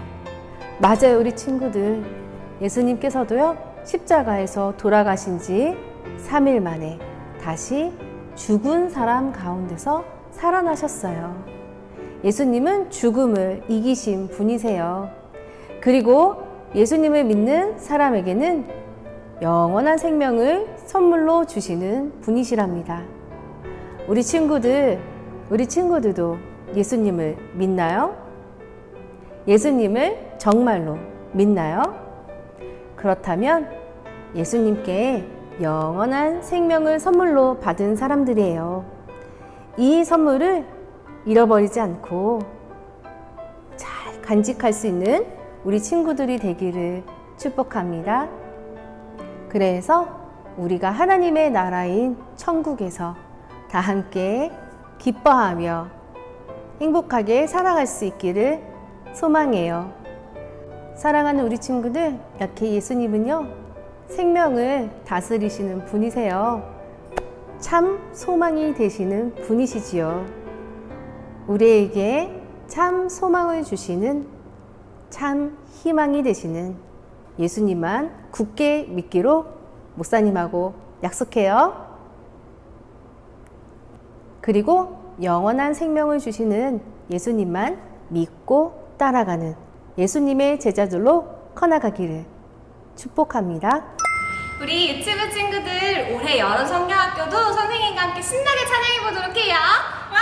맞아요, 우리 친구들. 예수님께서도요, 십자가에서 돌아가신 지 3일 만에 다시 죽은 사람 가운데서 살아나셨어요. 예수님은 죽음을 이기신 분이세요. 그리고 예수님을 믿는 사람에게는 영원한 생명을 선물로 주시는 분이시랍니다. 우리 친구들도 예수님을 믿나요? 예수님을 정말로 믿나요? 그렇다면 예수님께 영원한 생명을 선물로 받은 사람들이에요. 이 선물을 잃어버리지 않고 잘 간직할 수 있는 우리 친구들이 되기를 축복합니다. 그래서 우리가 하나님의 나라인 천국에서 다 함께 기뻐하며 행복하게 살아갈 수 있기를 소망해요. 사랑하는 우리 친구들, 이렇게 예수님은요, 생명을 다스리시는 분이세요. 참 소망이 되시는 분이시지요. 우리에게 참 소망을 주시는, 참 희망이 되시는 예수님만 굳게 믿기로 목사님하고 약속해요. 그리고 영원한 생명을 주시는 예수님만 믿고 따라가는 예수님의 제자들로 커나가기를 축복합니다. 우리 유튜브 친구들 올해 여름 성경학교도 선생님과 함께 신나게 찬양해 보도록 해요. 와!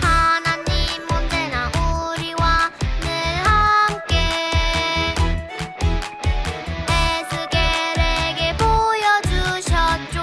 하나님 언제나 우리와 늘 함께 에스겔에게 보여주셨죠.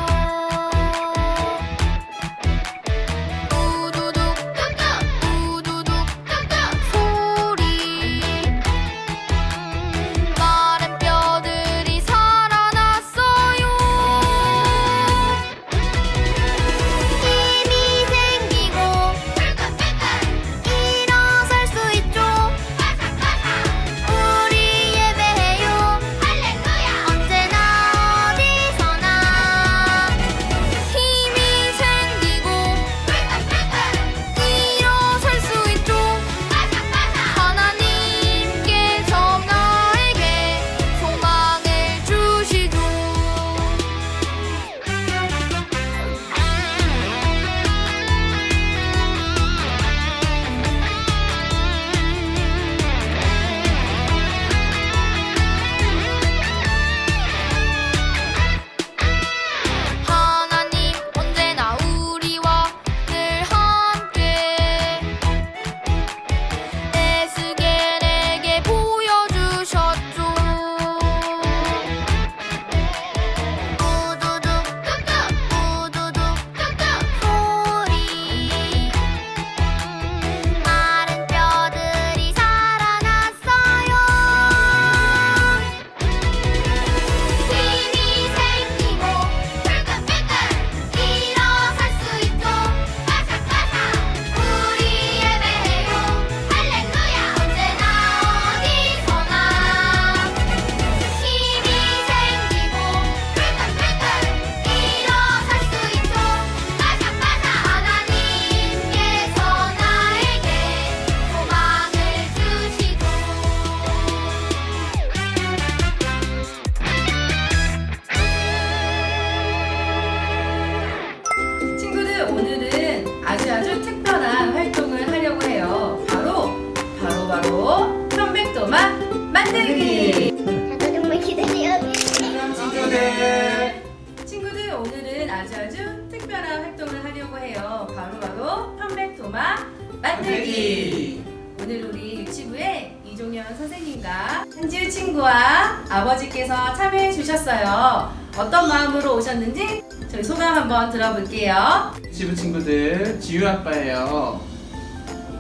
오늘은 아주 특별한 활동을 하려고 해요. 바로 편백토마 만들기. 오늘 우리 유치부에 이종현 선생님과 한지우 친구와 아버지께서 참여해 주셨어요. 어떤 마음으로 오셨는지 저희 소감 한번 들어볼게요. 유치부 친구들, 지유 아빠예요.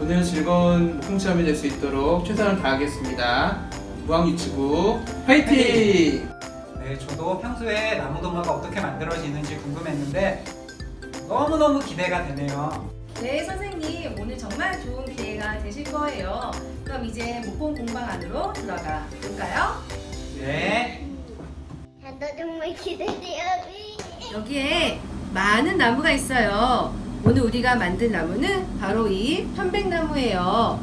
오늘 즐거운 목공 체험이 될 수 있도록 최선을 다하겠습니다. 무항유치부 화이팅! 네, 저도 평소에 나무도마가 어떻게 만들어지는지 궁금했는데 너무너무 기대가 되네요. 네, 선생님 오늘 정말 좋은 기회가 되실 거예요. 그럼 이제 목공 공방 안으로 들어가 볼까요? 네. 나 정말 기대돼요. 여기에 많은 나무가 있어요. 오늘 우리가 만든 나무는 바로 이 편백나무예요.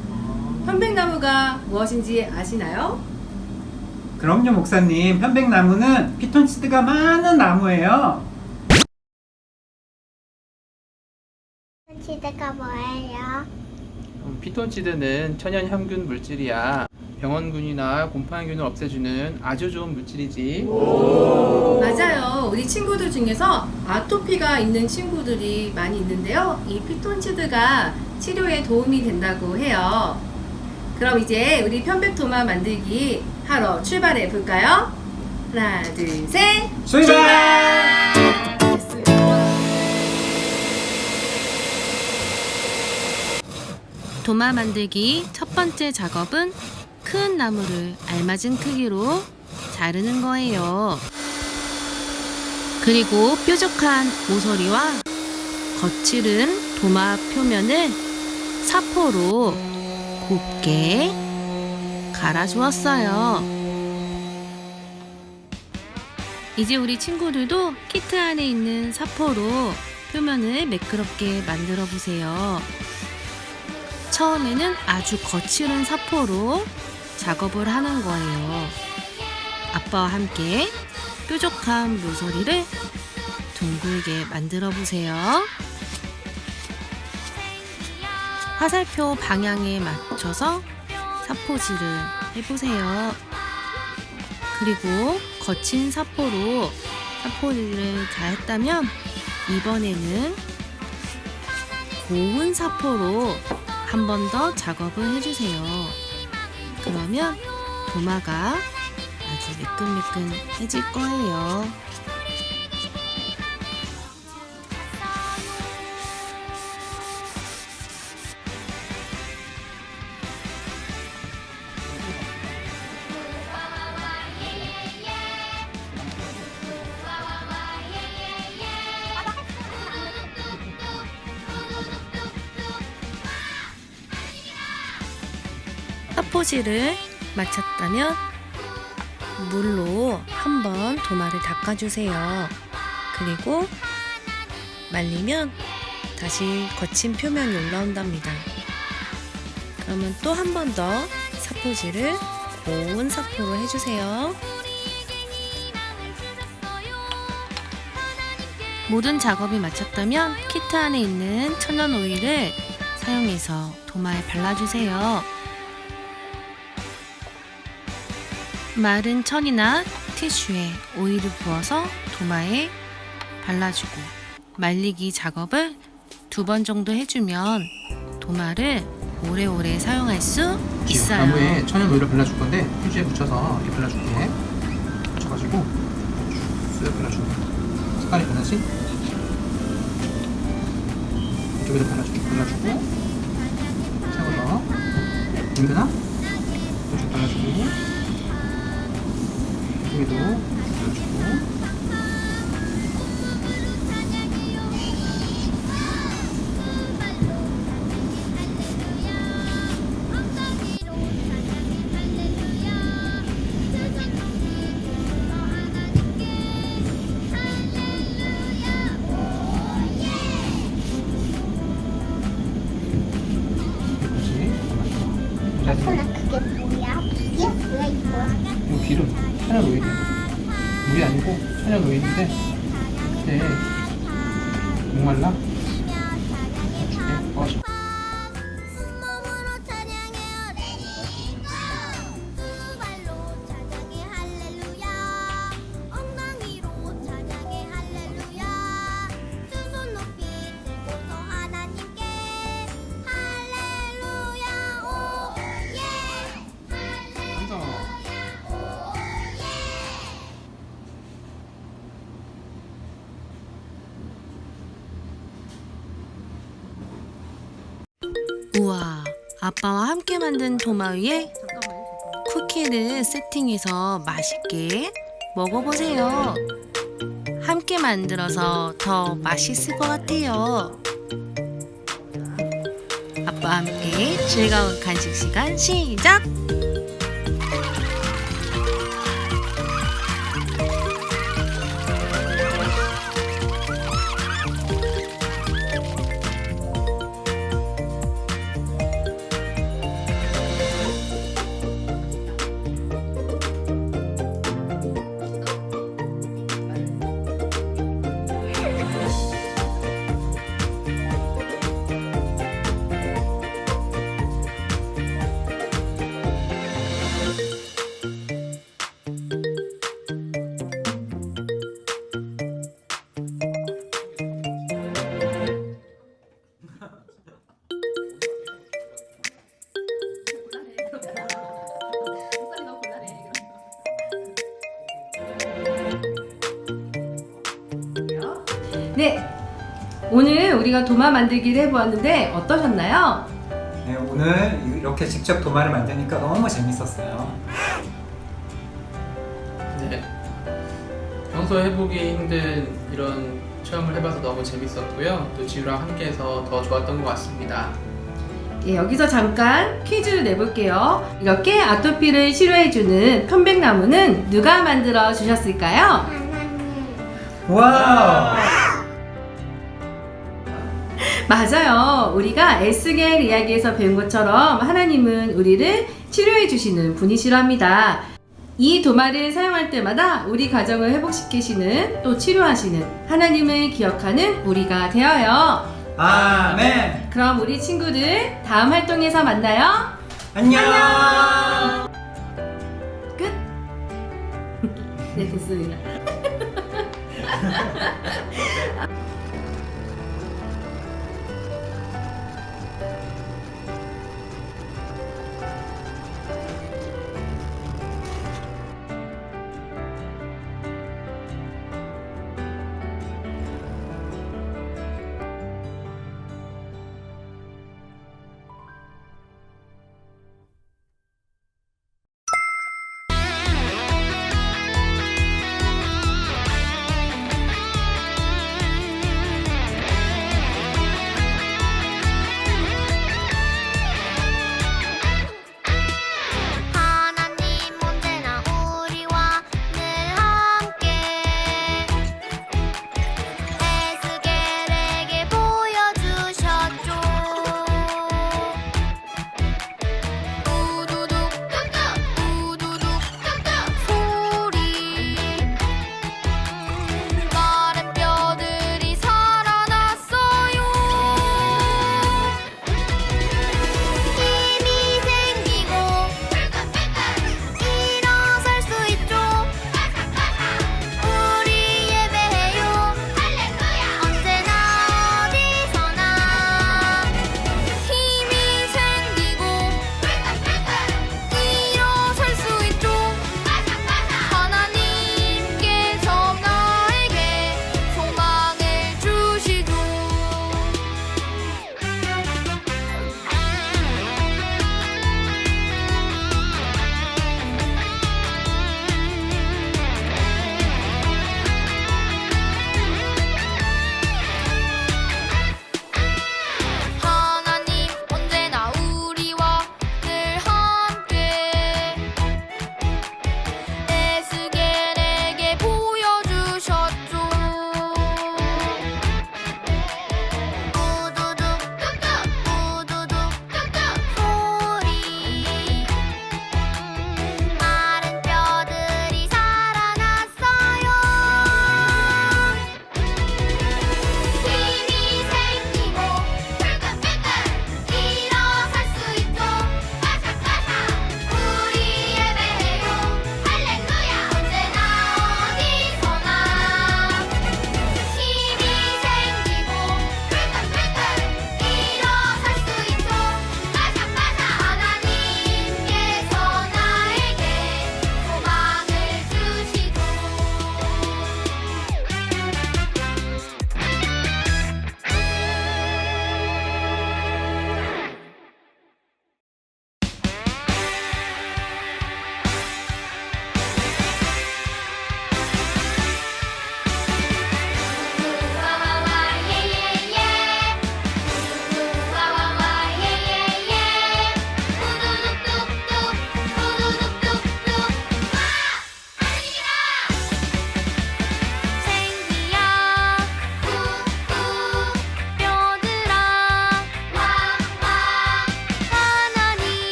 편백나무가 무엇인지 아시나요? 그럼요, 목사님. 편백나무는 피톤치드가 많은 나무예요. 시대가 뭐예요? 피톤치드는 천연향균 물질이야. 병원균이나 곰팡이균을 없애주는 아주 좋은 물질이지. 맞아요. 우리 친구들 중에서 아토피가 있는 친구들이 많이 있는데요. 이 피톤치드가 치료에 도움이 된다고 해요. 그럼 이제 우리 편백토마 만들기 하러 출발해 볼까요? 하나, 둘, 셋! 출발! 도마 만들기 첫 번째 작업은 큰 나무를 알맞은 크기로 자르는 거예요. 그리고 뾰족한 모서리와 거칠은 도마 표면을 사포로 곱게 갈아주었어요. 이제 우리 친구들도 키트 안에 있는 사포로 표면을 매끄럽게 만들어 보세요. 처음에는 아주 거칠은 사포로 작업을 하는 거예요. 아빠와 함께 뾰족한 모서리를 둥글게 만들어 보세요. 화살표 방향에 맞춰서 사포질을 해보세요. 그리고 거친 사포로 사포질을 다 했다면 이번에는 고운 사포로 한 번 더 작업을 해주세요. 그러면 도마가 아주 매끈매끈해질 거예요. 사포질을 마쳤다면 물로 한번 도마를 닦아주세요. 그리고 말리면 다시 거친 표면이 올라온답니다. 그러면 또 한 번 더 사포질을 고운 사포로 해주세요. 모든 작업이 마쳤다면 키트 안에 있는 천연 오일을 사용해서 도마에 발라주세요. 마른 천이나 티슈에 오일을 부어서 도마에 발라주고 말리기 작업을 2번 정도 해주면 도마를 오래오래 사용할 수 있어요. 나무에 천연 오일을 발라줄 건데 휴지에 묻혀서 이렇게 발라줄게. 묻혀가지고 쓱 발라줄게. 색깔이 변하지? 이쪽에도 발라주고 세워서 힘드나? 이쪽 발라주고 이쪽에도 발라주고 그게 뭐야? 이게 뭐야 이거? 이거 기름, 천연 오일이야. 물이 아니고 천연 오일인데 그때 목말라? 줄게. 엉덩이로 찬양해 할렐루야. 우와, 아빠와 함께 만든 도마 위에 쿠키를 세팅해서 맛있게 먹어보세요. 함께 만들어서 더 맛있을 것 같아요. 아빠와 함께 즐거운 간식 시간 시작! 네, 오늘 우리가 도마 만들기를 해보았는데 어떠셨나요? 네, 오늘 이렇게 직접 도마를 만드니까 너무 재밌었어요. 네. 평소에 해보기 힘든 이런 체험을 해봐서 너무 재밌었고요. 또 지우랑 함께해서 더 좋았던 것 같습니다. 예, 여기서 잠깐 퀴즈를 내볼게요. 이렇게 아토피를 치료해주는 편백나무는 누가 만들어 주셨을까요? 하나님. 와! 맞아요. 우리가 에스겔 이야기에서 배운 것처럼 하나님은 우리를 치료해 주시는 분이시랍니다. 이 도마를 사용할 때마다 우리 가정을 회복시키시는 또 치료하시는 하나님을 기억하는 우리가 되어요. 아멘! 그럼 우리 친구들 다음 활동에서 만나요. 안녕! 끝. 네, 됐습니다.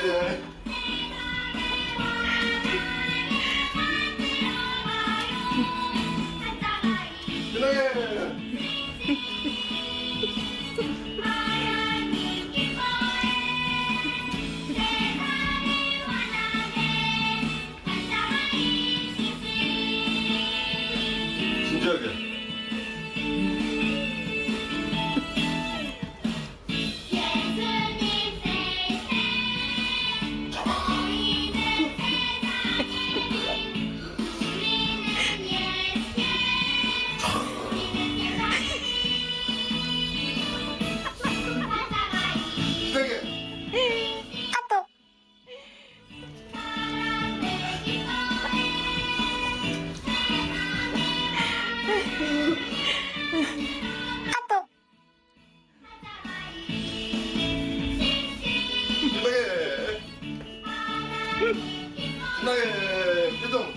진지하게. 신나게 표정.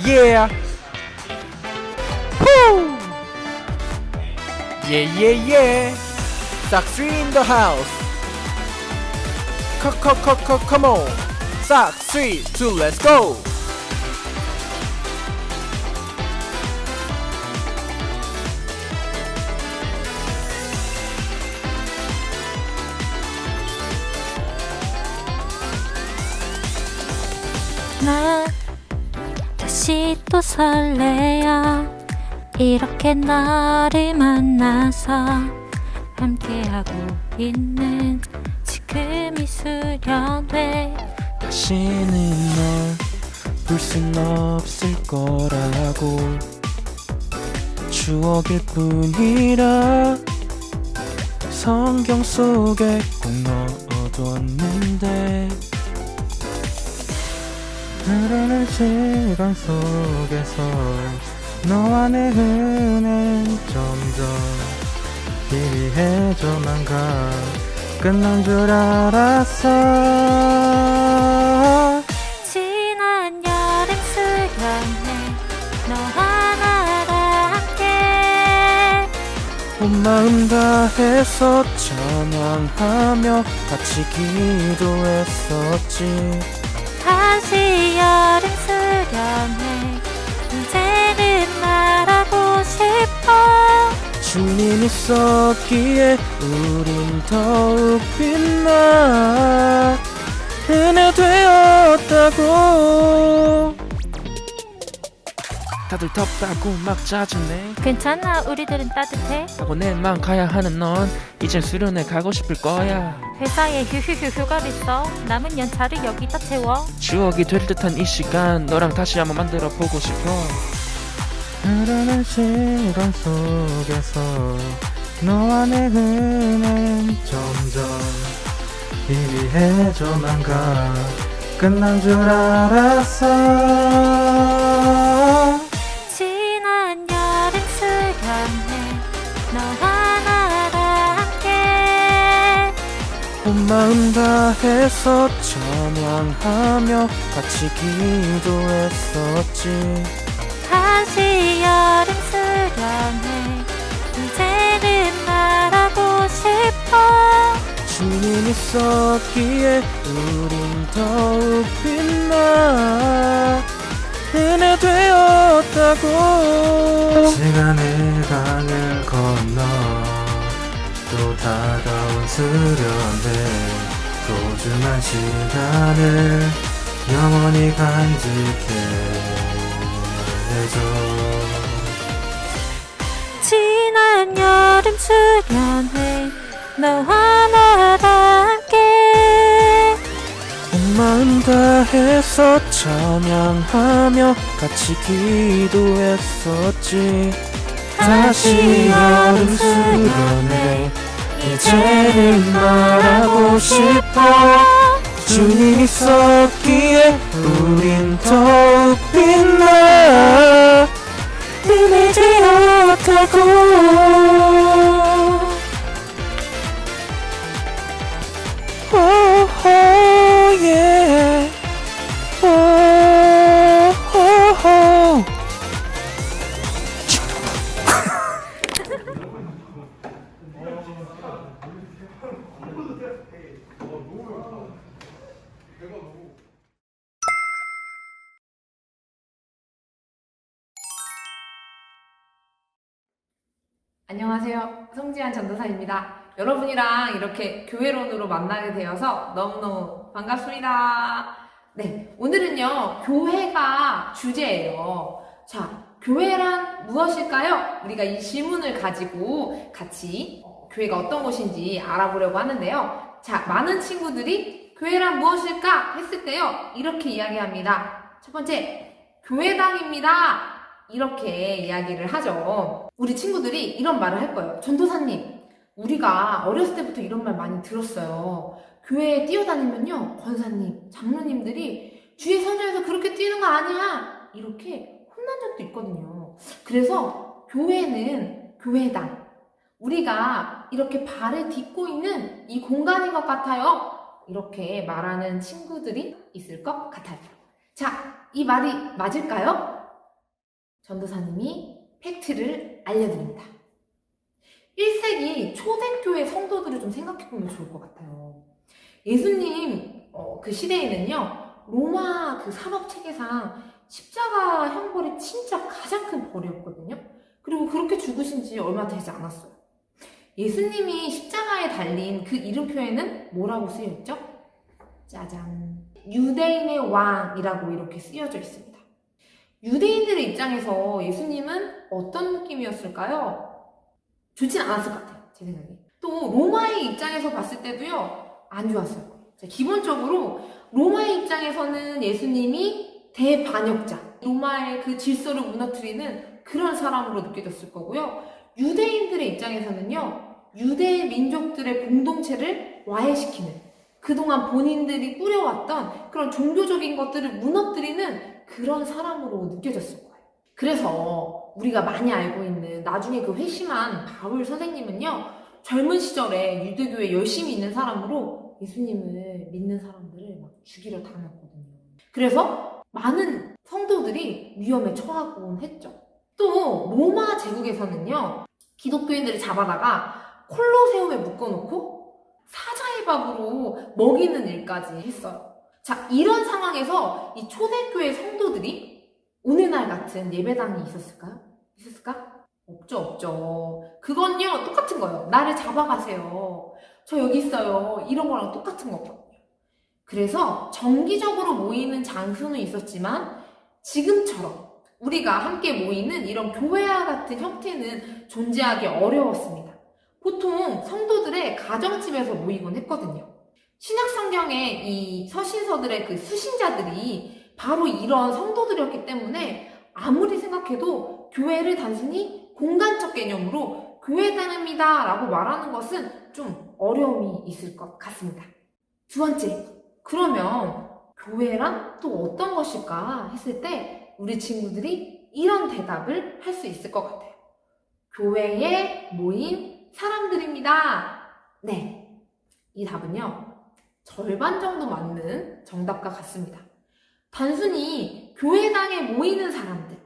Yeah. Woo. Yeah, yeah, yeah. Sox in the house. Come on. Sox 3, 2, let's go. 나 다시 또 설레어 이렇게 너를 만나서 함께하고 있는 지금 이 수련회 다시는 널 볼 순 없을 거라고 추억일 뿐이라 성경 속에 꼭 넣어뒀는데 흐르는 시간 속에서 너와 내 은혜는 점점 희미해져만 가 끝난 줄 알았어 지난 여름 수련회 너와 나랑 함께 온 마음 다해서 찬양하며 같이 기도했었지 다시 여름 수련회 이제는 말하고 싶어 주님 있었기에 우린 더욱 빛나 은혜 되었다고 다들 덥다고 막 짜증내 괜찮아 우리들은 따뜻해 학원에만 가야 하는 넌 이젠 수련회 가고 싶을 거야 회사에 휴가를 써 남은 연차를 여기다 채워 추억이 될 듯한 이 시간 너랑 다시 한번 만들어 보고 싶어 흐르는 시간 속에서 너와 내 은혜는 점점 희미해져만 가 끝난 줄 알았어 지난 여름 수련회 너와 나랑 함께 온 마음 다해서 찬양하며 같이 기도했었지 다시 여름 수련회 이제는 말하고 싶어 주님 있었기에 우린 더욱 빛나 은혜 되었다고 시간의 강을 건너 또 다가온 수련회 소중한 시간을 영원히 간직해 해줘. 지난 여름 수련회 너와 나랑 함께 온 마음 다해서 찬양하며 같이 기도했었지. 다시 여름 수련회 이제는 말하고 싶어. 주님 있었기에 우린 더욱 빛나. 눈을 되었다고. Oh, yeah. Oh. 안녕하세요. 송지한 전도사입니다. 여러분이랑 이렇게 교회론으로 만나게 되어서 너무너무 반갑습니다. 네, 오늘은요, 교회가 주제예요. 자, 교회란 무엇일까요? 우리가 이 질문을 가지고 같이 교회가 어떤 곳인지 알아보려고 하는데요. 자, 많은 친구들이 교회란 무엇일까? 했을 때요, 이렇게 이야기합니다. 첫 번째, 교회당입니다. 이렇게 이야기를 하죠. 우리 친구들이 이런 말을 할 거예요. 전도사님, 우리가 어렸을 때부터 이런 말 많이 들었어요. 교회에 뛰어다니면요, 권사님, 장로님들이 주의 선전에서 그렇게 뛰는 거 아니야, 이렇게 혼난 적도 있거든요. 그래서 교회는 교회당, 우리가 이렇게 발을 딛고 있는 이 공간인 것 같아요. 이렇게 말하는 친구들이 있을 것 같아요. 자, 이 말이 맞을까요? 전도사님이 팩트를 알려드립니다. 1세기 초대교회 성도들을 좀 생각해보면 좋을 것 같아요. 예수님 그 시대에는요, 로마 그 산업체계상 십자가 형벌이 진짜 가장 큰 벌이었거든요. 그리고 그렇게 죽으신 지 얼마 되지 않았어요. 예수님이 십자가에 달린 그 이름표에는 뭐라고 쓰여있죠? 짜잔, 유대인의 왕이라고 이렇게 쓰여져 있습니다. 유대인들의 입장에서 예수님은 어떤 느낌이었을까요? 좋진 않았을 것 같아요, 제 생각에. 또 로마의 입장에서 봤을 때도요, 안 좋았을 거예요. 기본적으로 로마의 입장에서는 예수님이 대반역자, 로마의 그 질서를 무너뜨리는 그런 사람으로 느껴졌을 거고요. 유대인들의 입장에서는요, 유대 민족들의 공동체를 와해시키는, 그동안 본인들이 꾸려왔던 그런 종교적인 것들을 무너뜨리는 그런 사람으로 느껴졌을 거예요. 그래서 우리가 많이 알고 있는 나중에 그 회심한 바울 선생님은요, 젊은 시절에 유대교에 열심히 있는 사람으로 예수님을 믿는 사람들을 막 죽이려 다녔거든요. 그래서 많은 성도들이 위험에 처하곤 했죠. 또 로마 제국에서는요, 기독교인들을 잡아다가 콜로세움에 묶어놓고 사자의 밥으로 먹이는 일까지 했어요. 자, 이런 상황에서 이 초대교회 성도들이 오늘날 같은 예배당이 있었을까요? 있었을까? 없죠. 그건요, 똑같은 거예요. 나를 잡아가세요. 저 여기 있어요. 이런 거랑 똑같은 거거든요. 그래서 정기적으로 모이는 장소는 있었지만 지금처럼 우리가 함께 모이는 이런 교회와 같은 형태는 존재하기 어려웠습니다. 보통 성도들의 가정집에서 모이곤 했거든요. 신약성경의 이 서신서들의 그 수신자들이 바로 이런 성도들이었기 때문에 아무리 생각해도 교회를 단순히 공간적 개념으로 교회당입니다 라고 말하는 것은 좀 어려움이 있을 것 같습니다. 두 번째, 그러면 교회란 또 어떤 것일까 했을 때 우리 친구들이 이런 대답을 할 수 있을 것 같아요. 교회에 모인 사람들입니다. 네, 이 답은요, 절반 정도 맞는 정답과 같습니다. 단순히 교회당에 모이는 사람들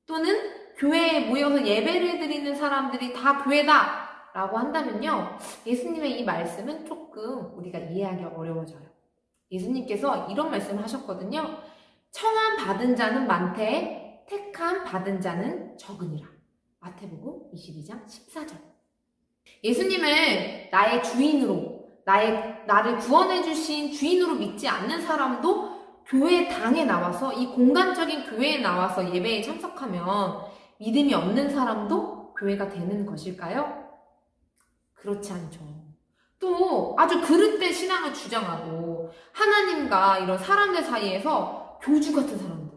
또는 교회에 모여서 예배를 드리는 사람들이 다 교회다 라고 한다면요, 예수님의 이 말씀은 조금 우리가 이해하기 어려워져요. 예수님께서 이런 말씀을 하셨거든요. 청함 받은 자는 많되 택함 받은 자는 적으니라. 마태복음 22장 14절. 예수님을 나의 주인으로, 나를 구원해 주신 주인으로 믿지 않는 사람도 교회 당에 나와서 이 공간적인 교회에 나와서 예배에 참석하면 믿음이 없는 사람도 교회가 되는 것일까요? 그렇지 않죠. 또 아주 그릇된 신앙을 주장하고 하나님과 이런 사람들 사이에서 교주 같은 사람들,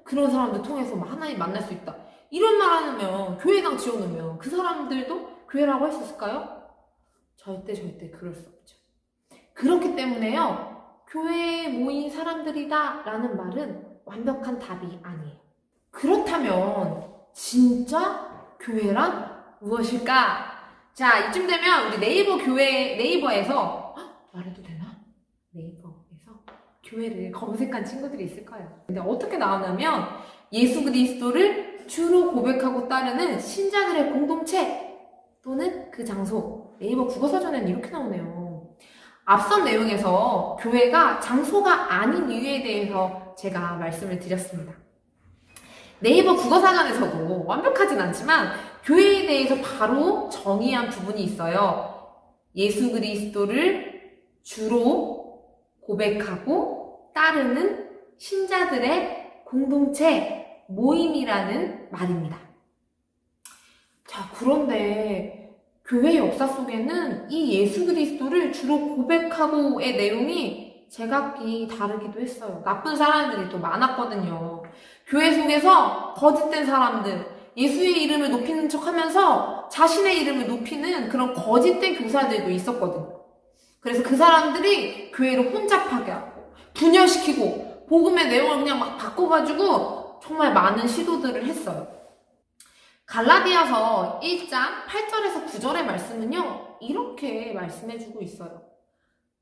그런 사람들 통해서 막 하나님 만날 수 있다. 이런 말 하면 교회당 지어놓으면 그 사람들도 교회라고 할 수 있을까요? 절대 그럴 수 없죠. 그렇기 때문에요. 교회에 모인 사람들이다 라는 말은 완벽한 답이 아니에요. 그렇다면 진짜 교회란 무엇일까? 자, 이쯤 되면 우리 네이버에서 말해도 되나? 네이버에서 교회를 검색한 친구들이 있을 거예요. 근데 어떻게 나오냐면 예수 그리스도를 주로 고백하고 따르는 신자들의 공동체 또는 그 장소. 네이버 국어사전에는 이렇게 나오네요. 앞선 내용에서 교회가 장소가 아닌 이유에 대해서 제가 말씀을 드렸습니다. 네이버 국어사전에서도 완벽하진 않지만 교회에 대해서 바로 정의한 부분이 있어요. 예수 그리스도를 주로 고백하고 따르는 신자들의 공동체 모임이라는 말입니다. 자, 그런데 교회 역사 속에는 이 예수 그리스도를 주로 고백하고의 내용이 제각기 다르기도 했어요. 나쁜 사람들이 또 많았거든요. 교회 속에서 거짓된 사람들, 예수의 이름을 높이는 척 하면서 자신의 이름을 높이는 그런 거짓된 교사들도 있었거든요. 그래서 그 사람들이 교회를 혼잡하게 하고 분열시키고 복음의 내용을 그냥 막 바꿔가지고 정말 많은 시도들을 했어요. 갈라디아서 1장 8절에서 9절의 말씀은요, 이렇게 말씀해주고 있어요.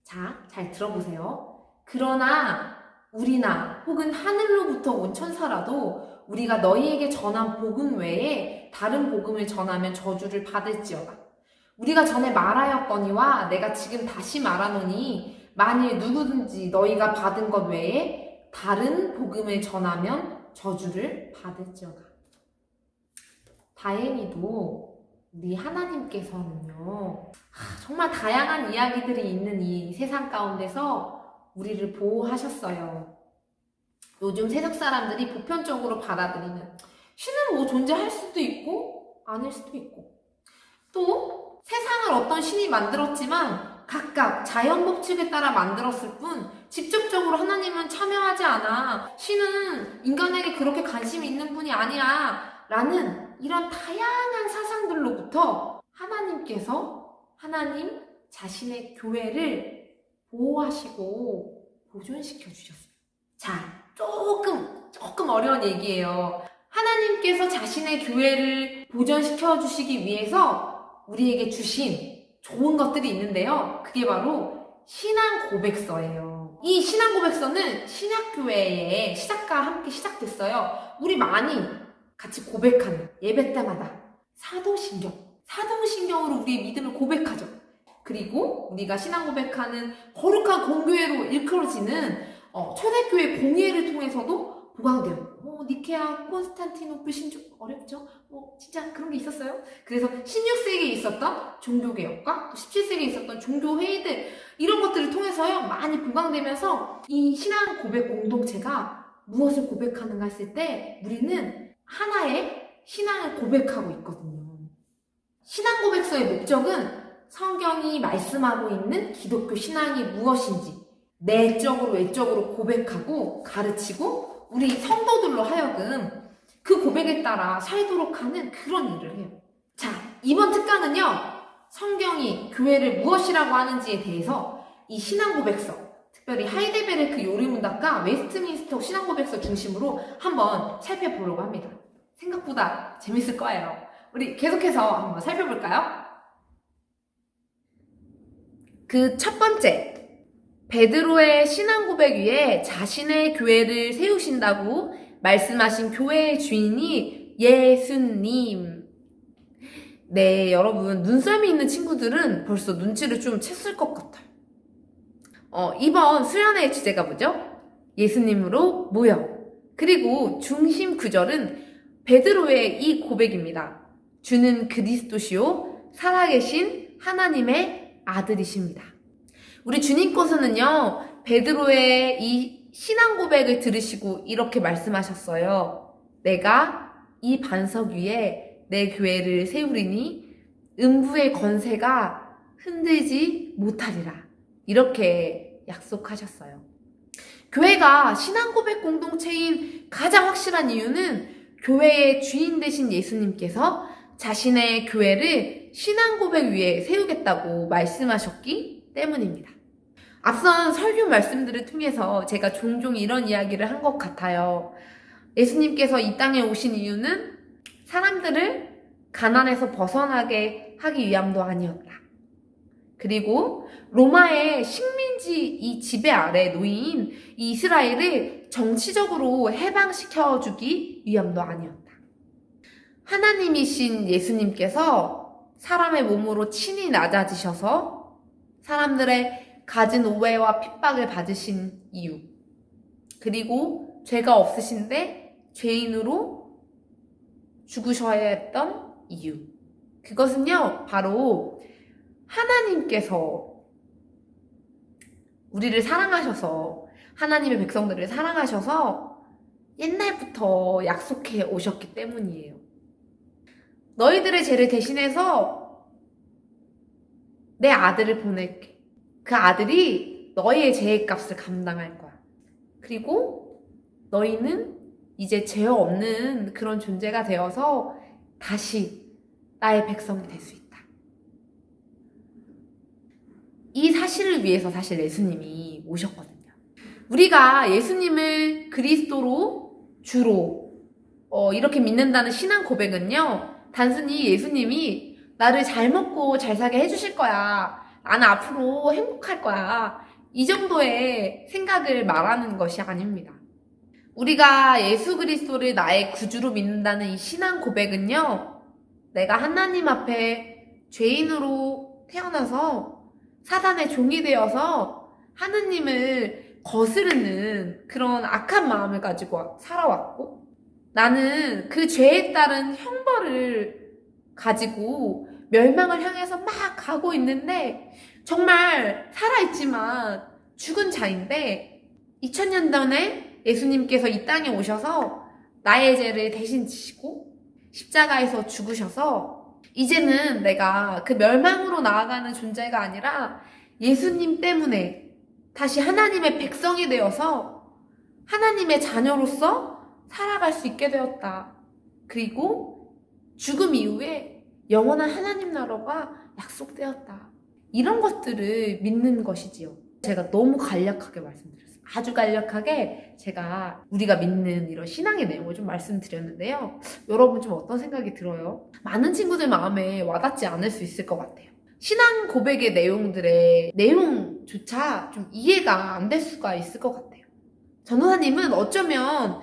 자, 잘 들어보세요. 그러나 우리나 혹은 하늘로부터 온 천사라도 우리가 너희에게 전한 복음 외에 다른 복음을 전하면 저주를 받을지어다. 우리가 전에 말하였거니와 내가 지금 다시 말하노니 만일 누구든지 너희가 받은 것 외에 다른 복음을 전하면 저주를 받을지어다. 다행히도 우리 하나님께서는요, 정말 다양한 이야기들이 있는 이 세상 가운데서 우리를 보호하셨어요. 요즘 세상 사람들이 보편적으로 받아들이는 신은 뭐 존재할 수도 있고 아닐 수도 있고, 또 세상을 어떤 신이 만들었지만 각각 자연 법칙에 따라 만들었을 뿐 직접적으로 하나님은 참여하지 않아. 신은 인간에게 그렇게 관심이 있는 분이 아니야 라는 이런 다양한 사상들로부터 하나님께서 하나님 자신의 교회를 보호하시고 보존시켜 주셨어요. 자, 조금 어려운 얘기예요. 하나님께서 자신의 교회를 보존시켜 주시기 위해서 우리에게 주신 좋은 것들이 있는데요. 그게 바로 신앙 고백서예요. 이 신앙 고백서는 신약교회의 시작과 함께 시작됐어요. 우리 많이 같이 고백하는 예배 때마다 사도신경으로 우리의 믿음을 고백하죠. 그리고 우리가 신앙 고백하는 거룩한 공교회로 일컬어지는 초대교회 공예를 통해서도 보강돼요. 니케아, 콘스탄티노플 신조, 어렵죠? 진짜 그런 게 있었어요. 그래서 16세기에 있었던 종교개혁과 또 17세기에 있었던 종교회의들, 이런 것들을 통해서요, 많이 보강되면서 이 신앙 고백 공동체가 무엇을 고백하는가 했을 때 우리는 하나의 신앙을 고백하고 있거든요. 신앙 고백서의 목적은 성경이 말씀하고 있는 기독교 신앙이 무엇인지 내적으로 외적으로 고백하고 가르치고 우리 성도들로 하여금 그 고백에 따라 살도록 하는 그런 일을 해요. 자, 이번 특강은요, 성경이 교회를 무엇이라고 하는지에 대해서 이 신앙 고백서, 특별히 하이델베르크 요리문답과 웨스트민스터 신앙 고백서 중심으로 한번 살펴보려고 합니다. 생각보다 재밌을 거예요. 우리 계속해서 한번 살펴볼까요? 그 첫 번째, 베드로의 신앙 고백 위에 자신의 교회를 세우신다고 말씀하신 교회의 주인이 예수님. 네, 여러분, 눈썰미 있는 친구들은 벌써 눈치를 좀 챘을 것 같아요. 이번 수련회의 주제가 뭐죠? 예수님으로 모여. 그리고 중심 구절은 베드로의 이 고백입니다. 주는 그리스도시요 살아계신 하나님의 아들이십니다. 우리 주님께서는요, 베드로의 이 신앙 고백을 들으시고 이렇게 말씀하셨어요. 내가 이 반석 위에 내 교회를 세우리니 음부의 권세가 흔들지 못하리라. 이렇게 약속하셨어요. 교회가 신앙 고백 공동체인 가장 확실한 이유는 교회의 주인 되신 예수님께서 자신의 교회를 신앙 고백 위에 세우겠다고 말씀하셨기 때문입니다. 앞선 설교 말씀들을 통해서 제가 종종 이런 이야기를 한 것 같아요. 예수님께서 이 땅에 오신 이유는 사람들을 가난에서 벗어나게 하기 위함도 아니었다. 그리고 로마의 식민지 이 지배 아래 놓인 이 이스라엘을 정치적으로 해방시켜주기 위함도 아니었다. 하나님이신 예수님께서 사람의 몸으로 친히 낮아지셔서 사람들의 가진 오해와 핍박을 받으신 이유, 그리고 죄가 없으신데 죄인으로 죽으셔야 했던 이유, 그것은요 바로 하나님께서 우리를 사랑하셔서, 하나님의 백성들을 사랑하셔서 옛날부터 약속해 오셨기 때문이에요. 너희들의 죄를 대신해서 내 아들을 보낼게. 그 아들이 너희의 죄의 값을 감당할 거야. 그리고 너희는 이제 죄 없는 그런 존재가 되어서 다시 나의 백성이 될 수 있다. 이 사실을 위해서 사실 예수님이 오셨거든요. 우리가 예수님을 그리스도로 주로 이렇게 믿는다는 신앙 고백은요, 단순히 예수님이 나를 잘 먹고 잘 살게 해주실 거야, 나는 앞으로 행복할 거야, 이 정도의 생각을 말하는 것이 아닙니다. 우리가 예수 그리스도를 나의 구주로 믿는다는 이 신앙 고백은요, 내가 하나님 앞에 죄인으로 태어나서 사단의 종이 되어서 하느님을 거스르는 그런 악한 마음을 가지고 살아왔고, 나는 그 죄에 따른 형벌을 가지고 멸망을 향해서 막 가고 있는데, 정말 살아있지만 죽은 자인데 2000년 전에 예수님께서 이 땅에 오셔서 나의 죄를 대신 지시고 십자가에서 죽으셔서 이제는 내가 그 멸망으로 나아가는 존재가 아니라 예수님 때문에 다시 하나님의 백성이 되어서 하나님의 자녀로서 살아갈 수 있게 되었다. 그리고 죽음 이후에 영원한 하나님 나라가 약속되었다. 이런 것들을 믿는 것이지요. 제가 너무 간략하게 말씀드렸어요. 아주 간략하게 제가 우리가 믿는 이런 신앙의 내용을 좀 말씀드렸는데요. 여러분 좀 어떤 생각이 들어요? 많은 친구들 마음에 와닿지 않을 수 있을 것 같아요. 신앙 고백의 내용조차 좀 이해가 안 될 수가 있을 것 같아요. 전도사님은 어쩌면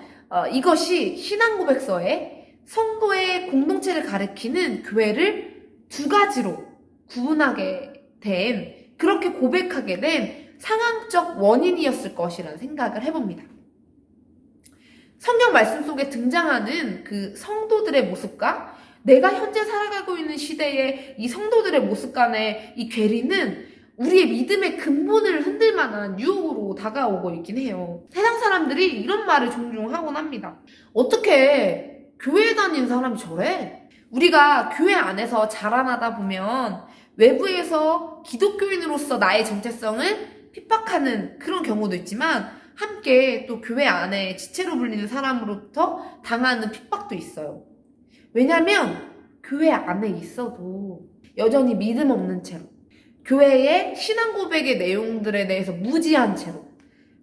이것이 신앙 고백서에 성도의 공동체를 가리키는 교회를 두 가지로 구분하게 된, 그렇게 고백하게 된 상황적 원인이었을 것이라는 생각을 해봅니다. 성경 말씀 속에 등장하는 그 성도들의 모습과 내가 현재 살아가고 있는 시대의 이 성도들의 모습 간의 이 괴리는 우리의 믿음의 근본을 흔들 만한 유혹으로 다가오고 있긴 해요. 세상 사람들이 이런 말을 종종 하곤 합니다. 어떻게 교회 다니는 사람이 저래? 우리가 교회 안에서 자라나다 보면 외부에서 기독교인으로서 나의 정체성을 핍박하는 그런 경우도 있지만, 함께 또 교회 안에 지체로 불리는 사람으로부터 당하는 핍박도 있어요. 왜냐면 교회 안에 있어도 여전히 믿음 없는 채로, 교회의 신앙 고백의 내용들에 대해서 무지한 채로,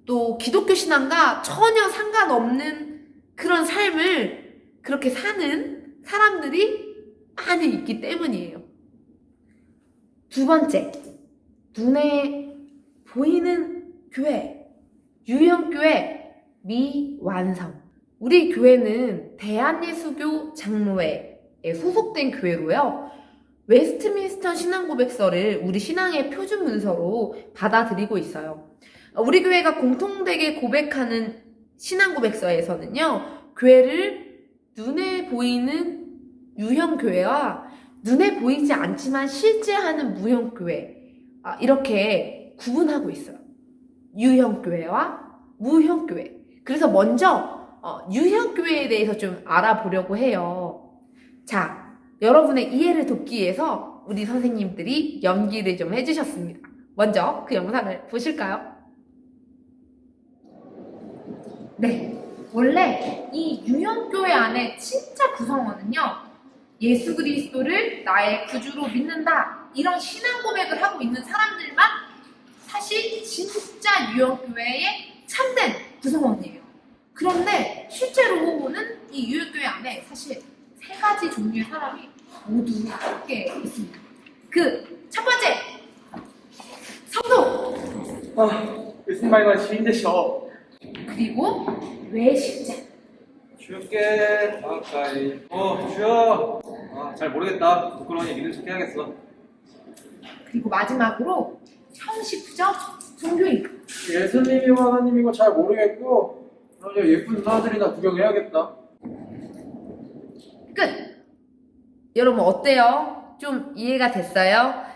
또 기독교 신앙과 전혀 상관없는 그런 삶을 그렇게 사는 사람들이 많이 있기 때문이에요. 두 번째, 눈에 보이는 교회, 유형교회, 미완성. 우리 교회는 대한예수교 장로회에 소속된 교회로요, 웨스트민스터 신앙고백서를 우리 신앙의 표준 문서로 받아들이고 있어요. 우리 교회가 공통되게 고백하는 신앙고백서에서는요, 교회를 눈에 보이는 유형교회와 눈에 보이지 않지만 실제 하는 무형교회, 이렇게 구분하고 있어요. 유형교회와 무형교회. 그래서 먼저 유형교회에 대해서 좀 알아보려고 해요. 자, 여러분의 이해를 돕기 위해서 우리 선생님들이 연기를 좀 해주셨습니다. 먼저 그 영상을 보실까요? 네, 원래 이 유형교회 안에 진짜 구성원은요, 예수 그리스도를 나의 구주로 믿는다, 이런 신앙 고백을 하고 있는 사람들만 사실 진짜 유형교회의 참된 구성원이에요. 그런데 실제로는 이 유형교회 안에 사실 3가지 종류의 사람이 모두 함께 있습니다. 그 첫 번째, 성도. 무슨 말과 지인되셔. 그리고 외식자. 주께 가까이. 주여. 잘 모르겠다. 부끄러우니 믿는 척 해야겠어. 그리고 마지막으로 형식적 종교인. 예수님이고 하나님이고 잘 모르겠고, 그러니 예쁜 누나들이나 구경해야겠다. 끝! 여러분 어때요? 좀 이해가 됐어요?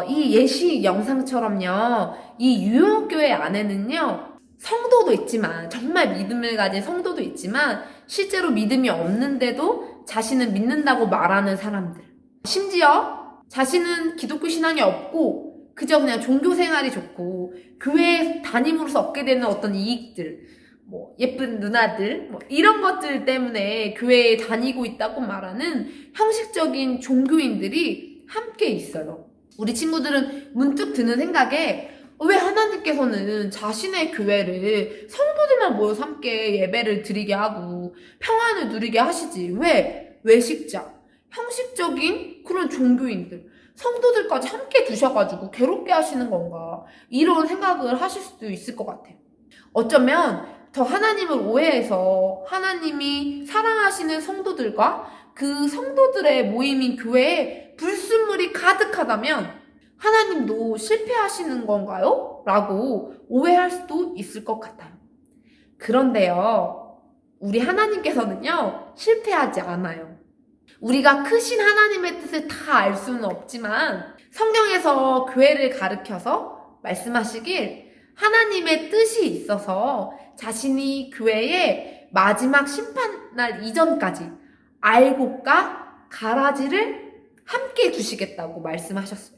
이 예시 영상처럼요, 이 유형교회 안에는요, 성도도 있지만, 정말 믿음을 가진 성도도 있지만, 실제로 믿음이 없는데도 자신은 믿는다고 말하는 사람들. 심지어 자신은 기독교 신앙이 없고 그저 그냥 종교 생활이 좋고 교회 다님으로써 얻게 되는 어떤 이익들, 뭐 예쁜 누나들, 뭐 이런 것들 때문에 교회에 다니고 있다고 말하는 형식적인 종교인들이 함께 있어요. 우리 친구들은 문득 드는 생각에, 왜 하나님께서는 자신의 교회를 성도들만 모여서 함께 예배를 드리게 하고 평안을 누리게 하시지, 왜 외식자, 형식적인 그런 종교인들, 성도들까지 함께 두셔가지고 괴롭게 하시는 건가, 이런 생각을 하실 수도 있을 것 같아요. 어쩌면 더 하나님을 오해해서 하나님이 사랑하시는 성도들과 그 성도들의 모임인 교회에 불순물이 가득하다면 하나님도 실패하시는 건가요? 라고 오해할 수도 있을 것 같아요. 그런데요, 우리 하나님께서는요, 실패하지 않아요. 우리가 크신 하나님의 뜻을 다 알 수는 없지만 성경에서 교회를 가르쳐서 말씀하시길, 하나님의 뜻이 있어서 자신이 교회에 마지막 심판날 이전까지 알곡과 가라지를 함께 두시겠다고 말씀하셨어요.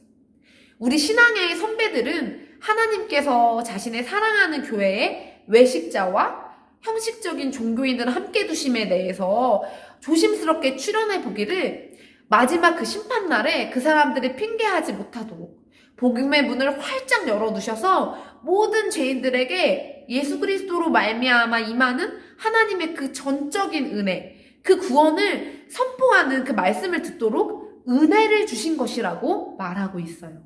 우리 신앙의 선배들은 하나님께서 자신의 사랑하는 교회에 외식자와 형식적인 종교인들을 함께 두심에 대해서 조심스럽게 출연해 보기를, 마지막 그 심판날에 그 사람들이 핑계하지 못하도록 복음의 문을 활짝 열어두셔서 모든 죄인들에게 예수 그리스도로 말미암아 임하는 하나님의 그 전적인 은혜, 그 구원을 선포하는 그 말씀을 듣도록 은혜를 주신 것이라고 말하고 있어요.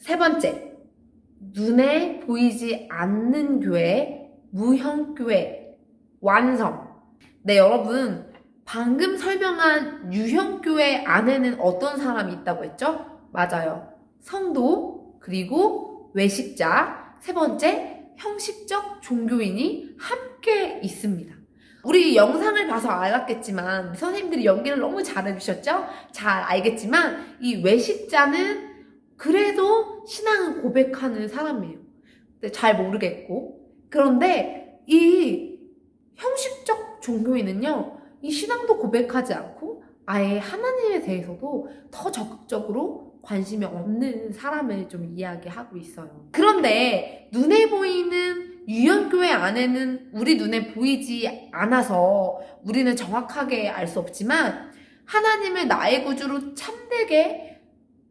3번째, 눈에 보이지 않는 교회, 무형교회, 완성. 네, 여러분, 방금 설명한 유형교회 안에는 어떤 사람이 있다고 했죠? 맞아요. 성도, 그리고 외식자, 3번째, 형식적 종교인이 함께 있습니다. 우리 영상을 봐서 알았겠지만 선생님들이 연기를 너무 잘해주셨죠? 잘 알겠지만 이 외식자는 그래도 신앙을 고백하는 사람이에요. 근데 잘 모르겠고, 그런데 이 형식적 종교인은요, 이 신앙도 고백하지 않고 아예 하나님에 대해서도 더 적극적으로 관심이 없는 사람을 좀 이야기하고 있어요. 그런데 눈에 보이는 유형교회 안에는 우리 눈에 보이지 않아서 우리는 정확하게 알 수 없지만 하나님을 나의 구주로 참되게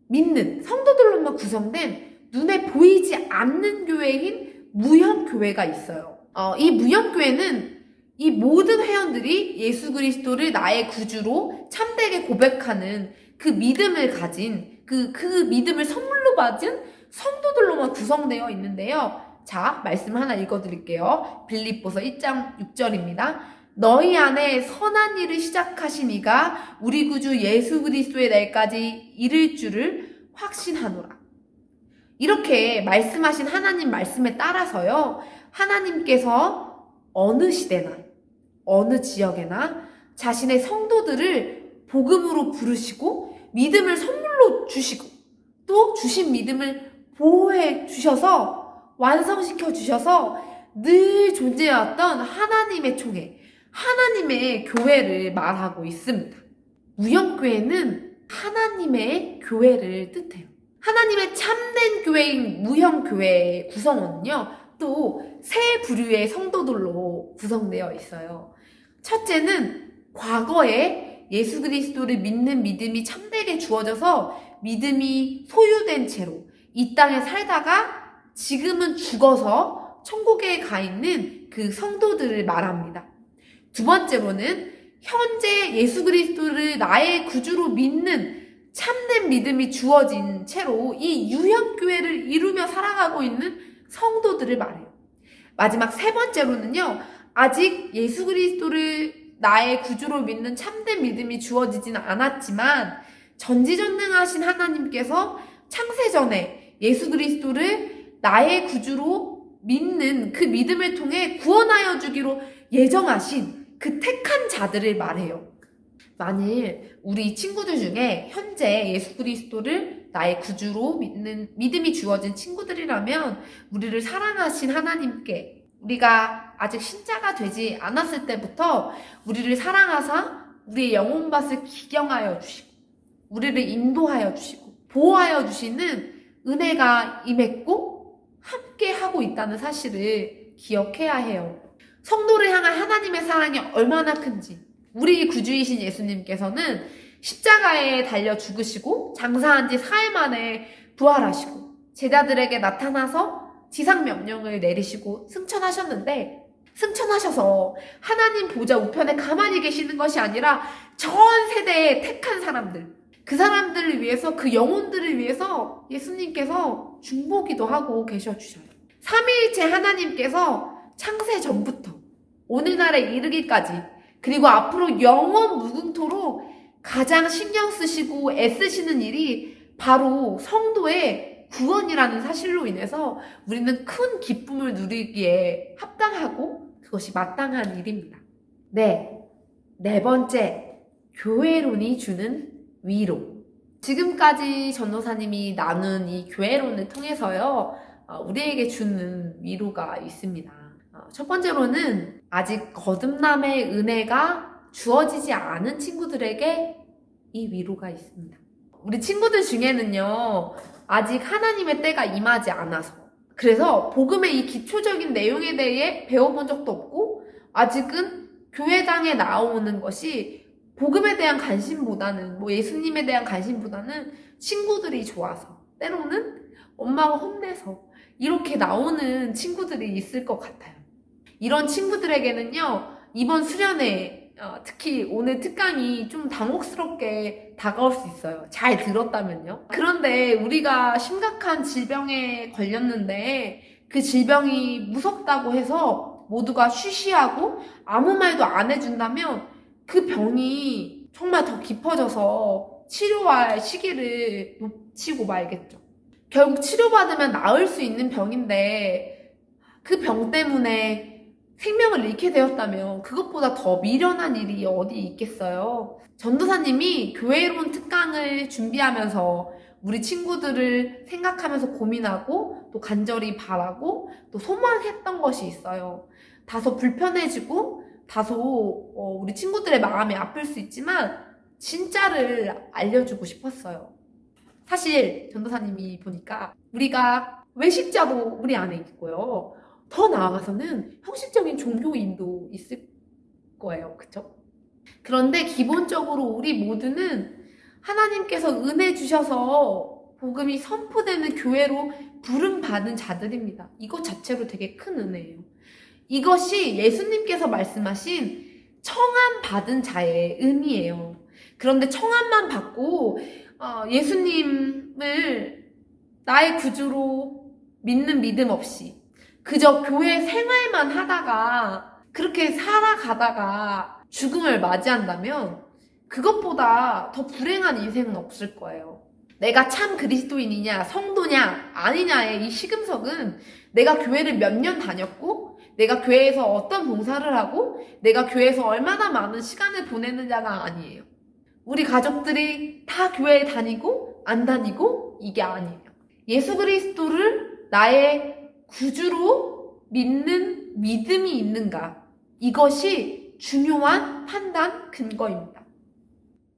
믿는 성도들로만 구성된 눈에 보이지 않는 교회인 무형교회가 있어요. 이 무형교회는 이 모든 회원들이 예수 그리스도를 나의 구주로 참되게 고백하는 그 믿음을 가진 그 믿음을 선물로 받은 성도들로만 구성되어 있는데요. 자, 말씀 하나 읽어드릴게요. 빌립보서 1장 6절입니다. 너희 안에 선한 일을 시작하신 이가 우리 구주 예수 그리스도의 날까지 이를 줄을 확신하노라. 이렇게 말씀하신 하나님 말씀에 따라서요, 하나님께서 어느 시대나 어느 지역에나 자신의 성도들을 복음으로 부르시고 믿음을 선물로 주시고 또 주신 믿음을 보호해 주셔서 완성시켜 주셔서 늘 존재해왔던 하나님의 총회, 하나님의 교회를 말하고 있습니다. 무형교회는 하나님의 교회를 뜻해요. 하나님의 참된 교회인 무형교회의 구성원은요, 또 세 부류의 성도들로 구성되어 있어요. 첫째는 과거에 예수 그리스도를 믿는 믿음이 참되게 주어져서 믿음이 소유된 채로 이 땅에 살다가 지금은 죽어서 천국에 가 있는 그 성도들을 말합니다. 두 번째로는 현재 예수 그리스도를 나의 구주로 믿는 참된 믿음이 주어진 채로 이 유형교회를 이루며 살아가고 있는 성도들을 말해요. 마지막 세 번째로는요, 아직 예수 그리스도를 나의 구주로 믿는 참된 믿음이 주어지지는 않았지만 전지전능하신 하나님께서 창세전에 예수 그리스도를 나의 구주로 믿는 그 믿음을 통해 구원하여 주기로 예정하신 그 택한 자들을 말해요. 만일 우리 친구들 중에 현재 예수 그리스도를 나의 구주로 믿는 믿음이 주어진 친구들이라면 우리를 사랑하신 하나님께 우리가 아직 신자가 되지 않았을 때부터 우리를 사랑하사 우리의 영혼밭을 기경하여 주시고 우리를 인도하여 주시고 보호하여 주시는 은혜가 임했고 함께 하고 있다는 사실을 기억해야 해요. 성도를 향한 하나님의 사랑이 얼마나 큰지 우리 구주이신 예수님께서는 십자가에 달려 죽으시고 장사한 지 4일 만에 부활하시고 제자들에게 나타나서 지상 명령을 내리시고 승천하셔서 하나님 보좌 우편에 가만히 계시는 것이 아니라 전 세대의 택한 사람들, 그 사람들을 위해서, 그 영혼들을 위해서 예수님께서 중보기도 하고 계셔주셔요. 삼위일체 하나님께서 창세 전부터 오늘날에 이르기까지 그리고 앞으로 영원 무궁토록 가장 신경 쓰시고 애쓰시는 일이 바로 성도의 구원이라는 사실로 인해서 우리는 큰 기쁨을 누리기에 합당하고 그것이 마땅한 일입니다. 네 번째, 교회론이 주는 위로. 지금까지 전도사님이 나눈 이 교회론을 통해서요, 우리에게 주는 위로가 있습니다. 첫 번째로는 아직 거듭남의 은혜가 주어지지 않은 친구들에게 이 위로가 있습니다. 우리 친구들 중에는요, 아직 하나님의 때가 임하지 않아서 그래서 복음의 이 기초적인 내용에 대해 배워본 적도 없고 아직은 교회당에 나오는 것이 복음에 대한 관심보다는 예수님에 대한 관심보다는 친구들이 좋아서 때로는 엄마가 혼내서 이렇게 나오는 친구들이 있을 것 같아요. 이런 친구들에게는요, 이번 수련회 특히 오늘 특강이 좀 당혹스럽게 다가올 수 있어요. 잘 들었다면요. 그런데 우리가 심각한 질병에 걸렸는데 그 질병이 무섭다고 해서 모두가 쉬쉬하고 아무 말도 안 해준다면 그 병이 정말 더 깊어져서 치료할 시기를 놓치고 말겠죠. 결국 치료받으면 나을 수 있는 병인데 그 병 때문에 생명을 잃게 되었다면 그것보다 더 미련한 일이 어디 있겠어요. 전도사님이 교회론 특강을 준비하면서 우리 친구들을 생각하면서 고민하고 또 간절히 바라고 또 소망했던 것이 있어요. 다소 불편해지고 다소 우리 친구들의 마음이 아플 수 있지만 진짜를 알려주고 싶었어요. 사실 전도사님이 보니까 우리가 외식자도 우리 안에 있고요. 더 나아가서는 형식적인 종교인도 있을 거예요. 그쵸? 그런데 기본적으로 우리 모두는 하나님께서 은혜 주셔서 복음이 선포되는 교회로 부름받은 자들입니다. 이것 자체로 되게 큰 은혜예요. 이것이 예수님께서 말씀하신 청함 받은 자의 의미예요. 그런데 청함만 받고 예수님을 나의 구주로 믿는 믿음 없이 그저 교회 생활만 하다가 그렇게 살아가다가 죽음을 맞이한다면 그것보다 더 불행한 인생은 없을 거예요. 내가 참 그리스도인이냐 성도냐 아니냐의 이 시금석은 내가 교회를 몇 년 다녔고 내가 교회에서 어떤 봉사를 하고 내가 교회에서 얼마나 많은 시간을 보내느냐가 아니에요. 우리 가족들이 다 교회에 다니고 안 다니고 이게 아니에요. 예수 그리스도를 나의 구주로 믿는 믿음이 있는가? 이것이 중요한 판단 근거입니다.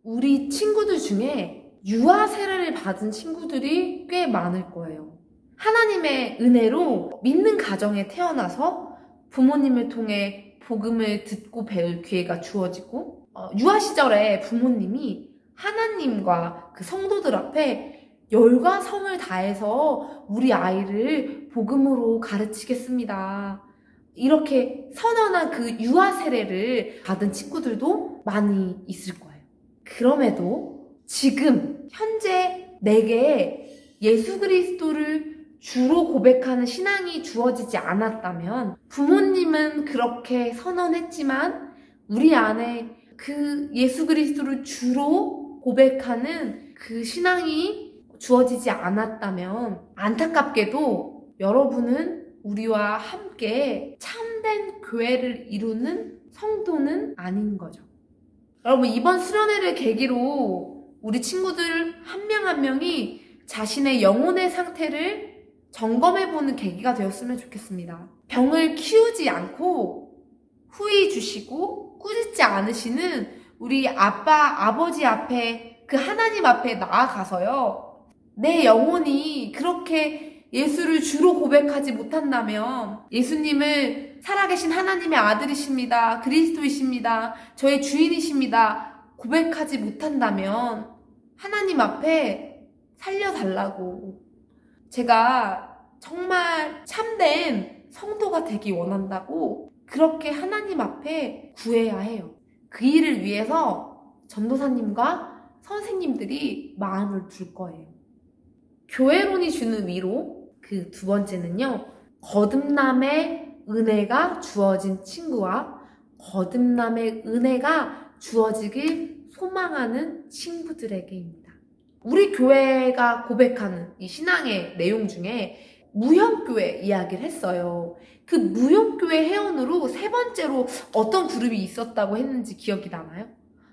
우리 친구들 중에 유아 세례를 받은 친구들이 꽤 많을 거예요. 하나님의 은혜로 믿는 가정에 태어나서 부모님을 통해 복음을 듣고 배울 기회가 주어지고, 유아 시절에 부모님이 하나님과 그 성도들 앞에 열과 성을 다해서 우리 아이를 복음으로 가르치겠습니다. 이렇게 선언한 그 유아 세례를 받은 친구들도 많이 있을 거예요. 그럼에도 지금 현재 내게 예수 그리스도를 주로 고백하는 신앙이 주어지지 않았다면, 부모님은 그렇게 선언했지만 우리 안에 그 예수 그리스도를 주로 고백하는 그 신앙이 주어지지 않았다면, 안타깝게도 여러분은 우리와 함께 참된 교회를 이루는 성도는 아닌 거죠. 여러분, 이번 수련회를 계기로 우리 친구들 한 명 한 명이 자신의 영혼의 상태를 점검해보는 계기가 되었으면 좋겠습니다. 병을 키우지 않고 후이 주시고 꾸짖지 않으시는 우리 아빠, 아버지 앞에, 그 하나님 앞에 나아가서요, 내 영혼이 그렇게 예수를 주로 고백하지 못한다면, 예수님을 살아계신 하나님의 아들이십니다, 그리스도이십니다, 저의 주인이십니다 고백하지 못한다면 하나님 앞에 살려달라고, 제가 정말 참된 성도가 되기 원한다고 그렇게 하나님 앞에 구해야 해요. 그 일을 위해서 전도사님과 선생님들이 마음을 둘 거예요. 교회론이 주는 위로, 그 두 번째는요, 거듭남의 은혜가 주어진 친구와 거듭남의 은혜가 주어지길 소망하는 친구들에게입니다. 우리 교회가 고백하는 이 신앙의 내용 중에 무형교회 이야기를 했어요. 그 무형교회 회원으로 세 번째로 어떤 그룹이 있었다고 했는지 기억이 나나요?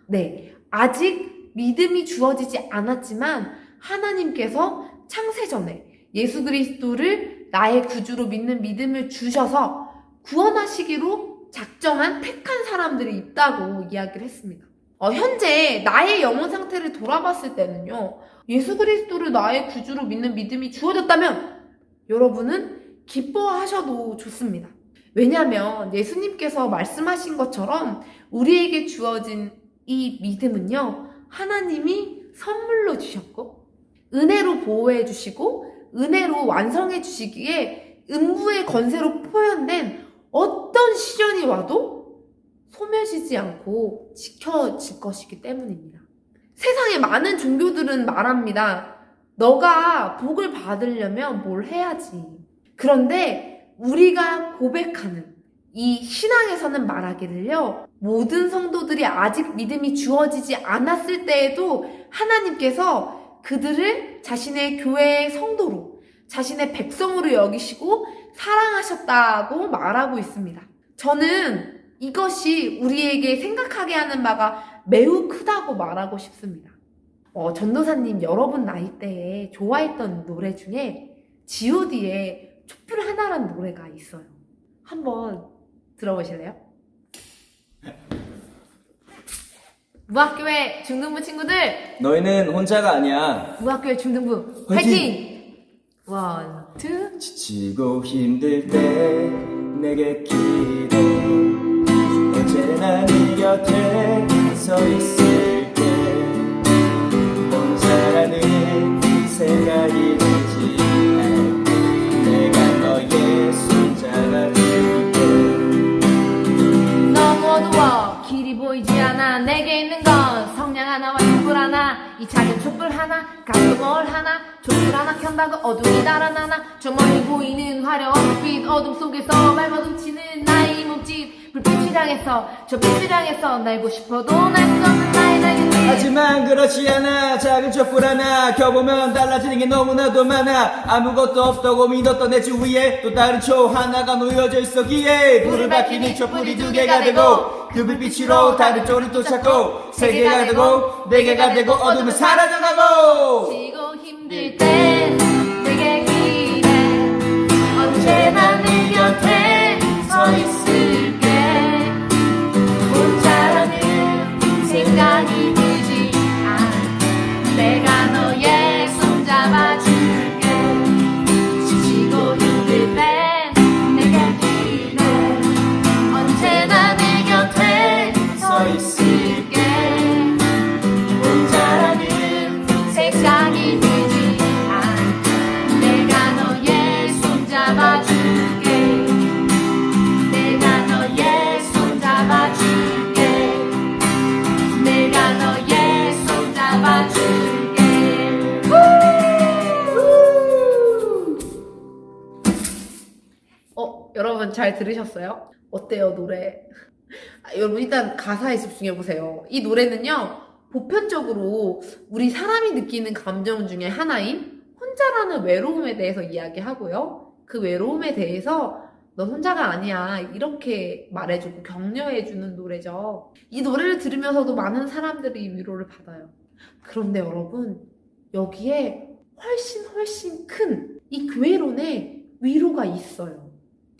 네, 아직 믿음이 주어지지 않았지만 하나님께서 창세전에 예수 그리스도를 나의 구주로 믿는 믿음을 주셔서 구원하시기로 작정한 택한 사람들이 있다고 이야기를 했습니다. 현재 나의 영혼 상태를 돌아봤을 때는요, 예수 그리스도를 나의 구주로 믿는 믿음이 주어졌다면 여러분은 기뻐하셔도 좋습니다. 왜냐하면 예수님께서 말씀하신 것처럼 우리에게 주어진 이 믿음은요, 하나님이 선물로 주셨고 은혜로 보호해 주시고 은혜로 완성해 주시기에 음부의 권세로 표현된 어떤 시련이 와도 소멸시지 않고 지켜질 것이기 때문입니다. 세상에 많은 종교들은 말합니다. 너가 복을 받으려면 뭘 해야지. 그런데 우리가 고백하는 이 신앙에서는 말하기를요, 모든 성도들이 아직 믿음이 주어지지 않았을 때에도 하나님께서 그들을 자신의 교회의 성도로, 자신의 백성으로 여기시고 사랑하셨다고 말하고 있습니다. 저는 이것이 우리에게 생각하게 하는 바가 매우 크다고 말하고 싶습니다. 전도사님 여러분 나이대에 좋아했던 노래 중에 G.O.D의 촛불 하나란 노래가 있어요. 한번 들어보실래요? 무학교회 중등부 친구들, 너희는 혼자가 아니야. 무학교회 중등부 화이팅! 화이팅! 원, 투. 지치고 힘들 때 내게 기도, 언제나 네 곁에 서 있을게. 혼자라는 생각이 들지 않고 내가 너의 손잡아 줄게. 너무 어두워 길이 보이지 않아. 내게 있는 건 성냥 하나와 촛불 하나, 이 작은 촛불 하나 가지고 뭘 하나. 촛불 하나 켠다고 어둠이 달아나나. 저 멀리 보이는 화려한 빛, 어둠 속에서 발버둥치는 나의 몸짓. 불빛을 향해서 저 빛을 향해서 날고 싶어도 날 수 없는 나의 날개짓. 하지만 그렇지 않아. 작은 촛불 하나 켜보면 달라지는 게 너무나도 많아. 아무것도 없다고 믿었던 내 주위에 또 다른 초 하나가 놓여져 있었기에 불을 밝히는 촛불이 두 개가 되고 그 불빛으로 다른 쪽을 또 찾고 세 개가 되고 네 개가 되고 어둠은 사라져가고. 지고 힘들 땐 내게 기대, 언제나 내 곁에 서 여러분 잘 들으셨어요? 어때요, 노래? 여러분 일단 가사에 집중해 보세요. 이 노래는요, 보편적으로 우리 사람이 느끼는 감정 중에 하나인 혼자라는 외로움에 대해서 이야기하고요. 그 외로움에 대해서 너 혼자가 아니야 이렇게 말해주고 격려해주는 노래죠. 이 노래를 들으면서도 많은 사람들이 위로를 받아요. 그런데 여러분, 여기에 훨씬 큰 이 교회론에 위로가 있어요.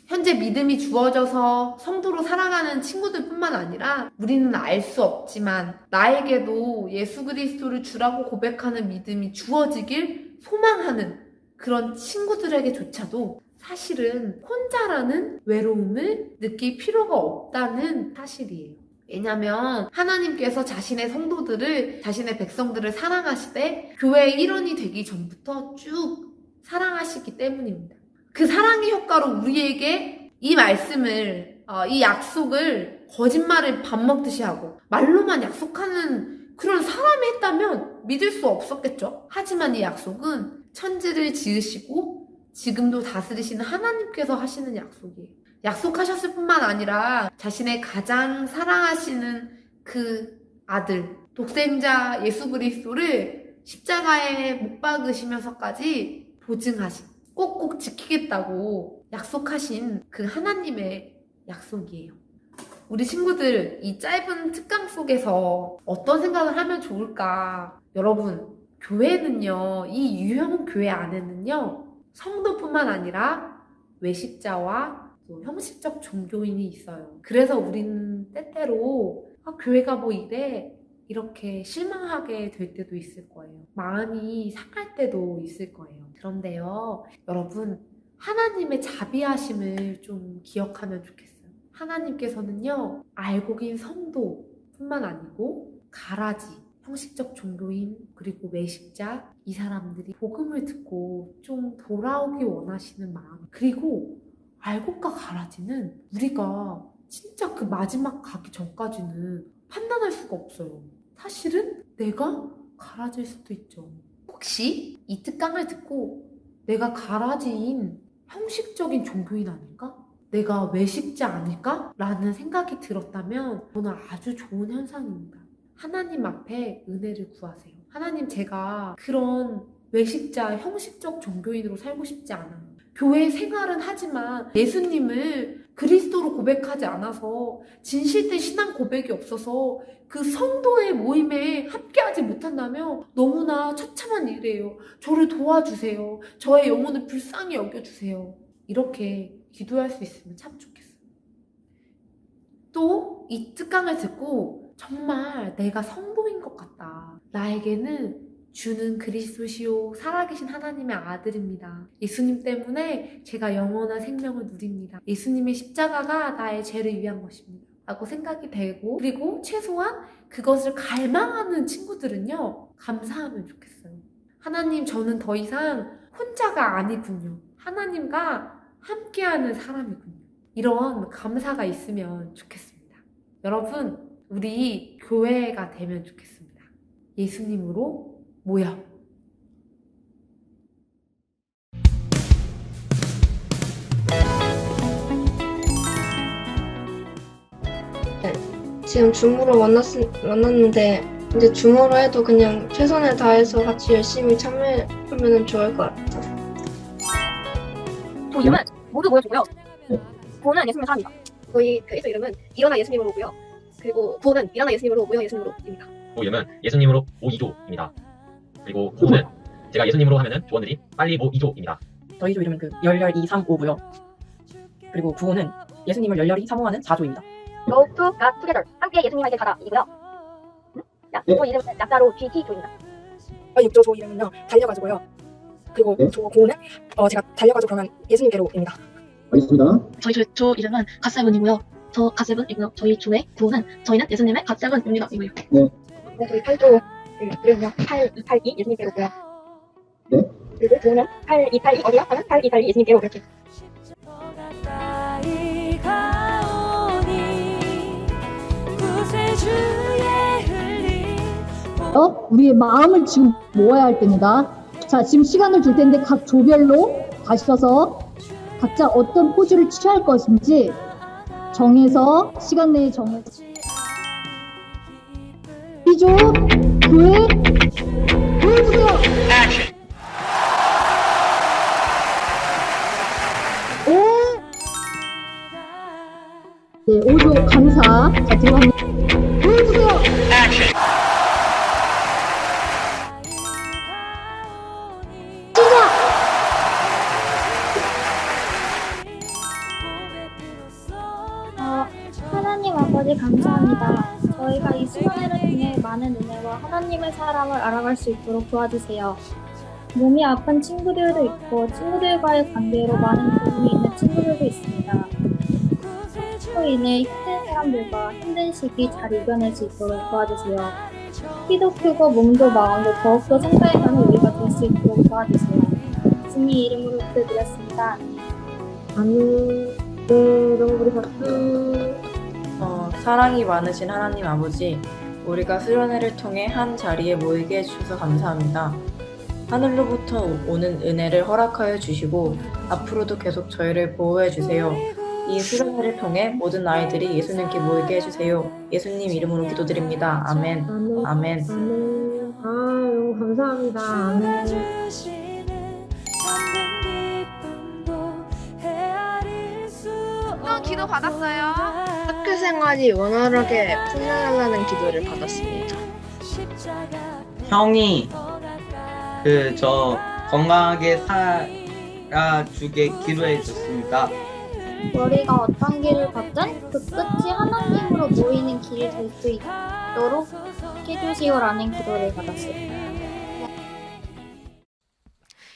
현재 믿음이 주어져서 성도로 살아가는 친구들 뿐만 아니라 우리는 알 수 없지만 나에게도 예수 그리스도를 주라고 고백하는 믿음이 주어지길 소망하는 그런 친구들에게조차도 사실은 혼자라는 외로움을 느낄 필요가 없다는 사실이에요. 왜냐면 하나님께서 자신의 성도들을, 자신의 백성들을 사랑하시되 교회의 일원이 되기 전부터 쭉 사랑하시기 때문입니다. 그 사랑의 효과로 우리에게 이 말씀을, 이 약속을 거짓말을 밥 먹듯이 하고 말로만 약속하는 그런 사람이 했다면 믿을 수 없었겠죠. 하지만 이 약속은 천지를 지으시고 지금도 다스리시는 하나님께서 하시는 약속이에요. 약속하셨을 뿐만 아니라 자신의 가장 사랑하시는 그 아들, 독생자 예수 그리스도를 십자가에 못 박으시면서까지 보증하신, 꼭꼭 지키겠다고 약속하신 그 하나님의 약속이에요. 우리 친구들, 이 짧은 특강 속에서 어떤 생각을 하면 좋을까? 여러분, 교회는요, 이 유형 교회 안에는요, 성도뿐만 아니라 외식자와 또 형식적 종교인이 있어요. 그래서 우리는 때때로 교회가 뭐 이래? 이렇게 실망하게 될 때도 있을 거예요. 마음이 상할 때도 있을 거예요. 그런데요, 여러분, 하나님의 자비하심을 좀 기억하면 좋겠어요. 하나님께서는요, 알고 긴 성도뿐만 아니고 가라지, 형식적 종교인, 그리고 외식자, 이 사람들이 복음을 듣고 좀 돌아오기 원하시는 마음, 그리고 알곡과 가라지는 우리가 진짜 그 마지막 가기 전까지는 판단할 수가 없어요. 사실은 내가 가라지일 수도 있죠. 혹시 이 특강을 듣고 내가 가라지인 형식적인 종교인 아닐까? 내가 외식자 아닐까? 라는 생각이 들었다면 저는 아주 좋은 현상입니다. 하나님 앞에 은혜를 구하세요. 하나님, 제가 그런 외식자, 형식적 종교인으로 살고 싶지 않아요. 교회 생활은 하지만 예수님을 그리스도로 고백하지 않아서 진실된 신앙 고백이 없어서 그 성도의 모임에 함께하지 못한다며 너무나 처참한 일이에요. 저를 도와주세요. 저의 영혼을 불쌍히 여겨주세요. 이렇게 기도할 수 있으면 참 좋겠어요. 또 이 특강을 듣고 정말 내가 성도인 것 같다. 나에게는 주는 그리스도시요 살아계신 하나님의 아들입니다. 예수님 때문에 제가 영원한 생명을 누립니다. 예수님의 십자가가 나의 죄를 위한 것입니다. 라고 생각이 되고, 그리고 최소한 그것을 갈망하는 친구들은요, 감사하면 좋겠어요. 하나님, 저는 더 이상 혼자가 아니군요. 하나님과 함께하는 사람이군요. 이런 감사가 있으면 좋겠습니다. 여러분, 우리 교회가 되면 좋겠습니다. 예수님으로 모여. 지금 줌으로 만났는데 이제 줌으로 해도 그냥 최선을 다해서 같이 열심히 참여하면 좋을 것 같아요. 이름은 모두 모여주고요. 구원은 예수님의 사람입니다. 저희 교회에서 이름은 일어나 예수님으로고요. 그리고 구원은 일어나 예수님으로 모여 예수님으로입니다. 이름은 예수님으로 모2조입니다. 그리고 구원은 제가 예수님으로 하면은 조원들이 빨리 모2조입니다. 저희 조 이름은 그 열렬 235고요. 그리고 구원은 예수님을 열렬히 사모하는 4조입니다. Go to God together. 함께 예수님에게 가다 이고요. 조 이름은 약자로 GT조입니다. 6조 조 이름은요 달려가지고요. 그리고 조 구원은 제가 달려가지고 그러면 예수님께로입니다. 알겠습니다. 저희 조 이름은 갓세븐이고요. 저 갓세븐이고요. 저희 조의 구원은 저희는 예수님의 갓세븐입니다. 이고요. 네. 저희 8조 이름은요 8282 예수님께로고요. 네. 그리고 구원은 8282 어디요? 하면 8282 예수님께로 이렇게. 우리의 마음을 지금 모아야 할 때입니다. 자, 지금 시간을 줄 텐데 각 조별로 가셔서 각자 어떤 포즈를 취할 것인지 정해서 시간 내에 정해서 B조 교회 보여주세요. 네, 5조 감사. 자, 들어갑니다. 보여주세요. 하나님 아버지 감사합니다. 저희가 이 수련회를 통해 많은 은혜와 하나님의 사랑을 알아갈 수 있도록 도와주세요. 몸이 아픈 친구들도 있고 친구들과의 관계로 많은 고민이 있는 친구들도 있습니다. 로 인해 힘든 사람들과 힘든 시기 잘 이겨낼 수 있도록 도와주세요. 키도 크고 몸도 마음도 더욱더 성장해가는 우리가 될 수 있도록 도와주세요. 예수님 이름으로 기도드렸습니다. 아멘. 네, 너무 우리 박수. 사랑이 많으신 하나님 아버지, 우리가 수련회를 통해 한 자리에 모이게 해주셔서 감사합니다. 하늘로부터 오는 은혜를 허락하여 주시고 앞으로도 계속 저희를 보호해 주세요. 이 수련회를 통해 모든 아이들이 예수님께 모이게 해주세요. 예수님 이름으로 기도드립니다. 아멘. 아멘. 아, 너무 감사합니다. 아멘. 기도 받았어요. 학교 생활이 원활하게 풀려나가는 기도를 받았습니다. 형이 저 건강하게 살아주게 기도해 줬습니다. 우리가 어떤 길을 걷든 그 끝이 하나님으로 모이는 길이 될 수 있도록 해주시오라는 기도를 받았어요.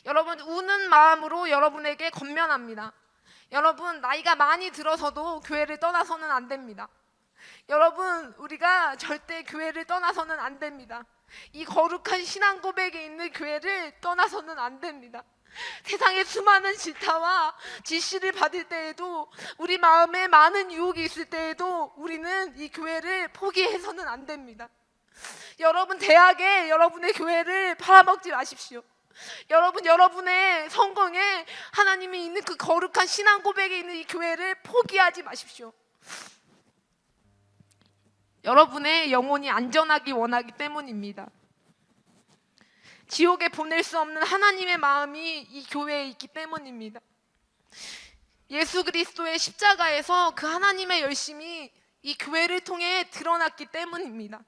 여러분, 우는 마음으로 여러분에게 권면합니다. 여러분, 나이가 많이 들어서도 교회를 떠나서는 안 됩니다. 여러분, 우리가 절대 교회를 떠나서는 안 됩니다. 이 거룩한 신앙 고백에 있는 교회를 떠나서는 안 됩니다. 세상의 수많은 질타와 지시를 받을 때에도, 우리 마음에 많은 유혹이 있을 때에도 우리는 이 교회를 포기해서는 안 됩니다. 여러분, 대학에 여러분의 교회를 팔아먹지 마십시오. 여러분, 여러분의 성공에 하나님이 있는 그 거룩한 신앙 고백에 있는 이 교회를 포기하지 마십시오. 여러분의 영혼이 안전하기 원하기 때문입니다. 지옥에 보낼 수 없는 하나님의 마음이 이 교회에 있기 때문입니다. 예수 그리스도의 십자가에서 그 하나님의 열심이 이 교회를 통해 드러났기 때문입니다.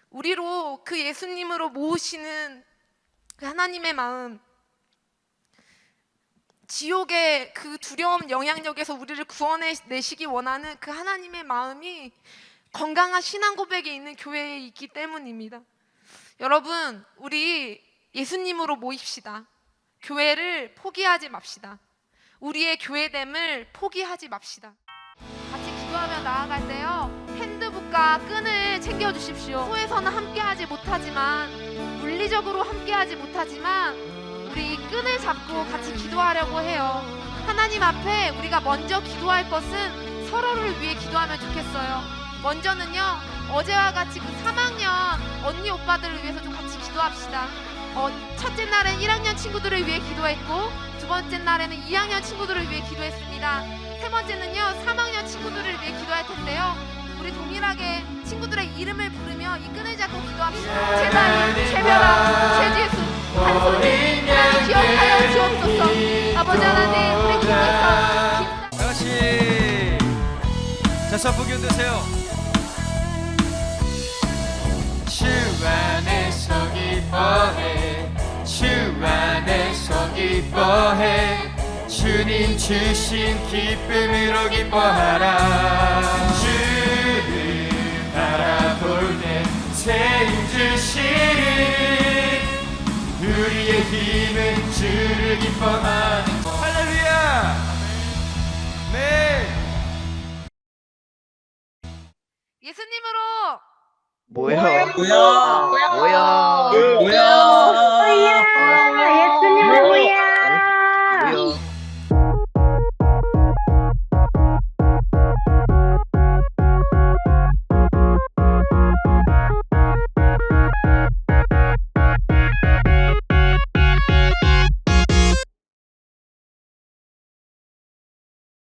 우리로 그 예수님으로 모으시는 그 하나님의 마음, 지옥의 그 두려움 영향력에서 우리를 구원해내시기 원하는 그 하나님의 마음이 건강한 신앙 고백에 있는 교회에 있기 때문입니다. 여러분, 우리 예수님으로 모입시다. 교회를 포기하지 맙시다. 우리의 교회됨을 포기하지 맙시다. 같이 기도하며 나아갈 때요, 핸드북과 끈을 챙겨주십시오. 소에서는 함께하지 못하지만, 물리적으로 함께하지 못하지만 우리 이 끈을 잡고 같이 기도하려고 해요. 하나님 앞에 우리가 먼저 기도할 것은 서로를 위해 기도하면 좋겠어요. 먼저는요, 어제와 같이 그 3학년 언니 오빠들을 위해서 좀 같이 기도합시다. 첫째 날엔 1학년 친구들을 위해 기도했고, 두 번째 날에는 2학년 친구들을 위해 기도했습니다. 세 번째는요, 3학년 친구들을 위해 기도할 텐데요, 우리 동일하게 친구들의 이름을 부르며 이 끈을 잡고 기도합시다. 제자인, 제별아, 제지수, 한손님, 하나님 기억하여 주옵소서. 아버지 하나님, 우리 주님께서 다같이 자, 선포 드세요. 주 안에서 기뻐해, 주 안에서 기뻐해, 주님 주신 기쁨으로 기뻐하라. 주를 바라볼 때 새 힘 주시는 우리의 힘은 주를 기뻐하는 할렐루야. 네. 예수님으로 뭐야? 뭐야?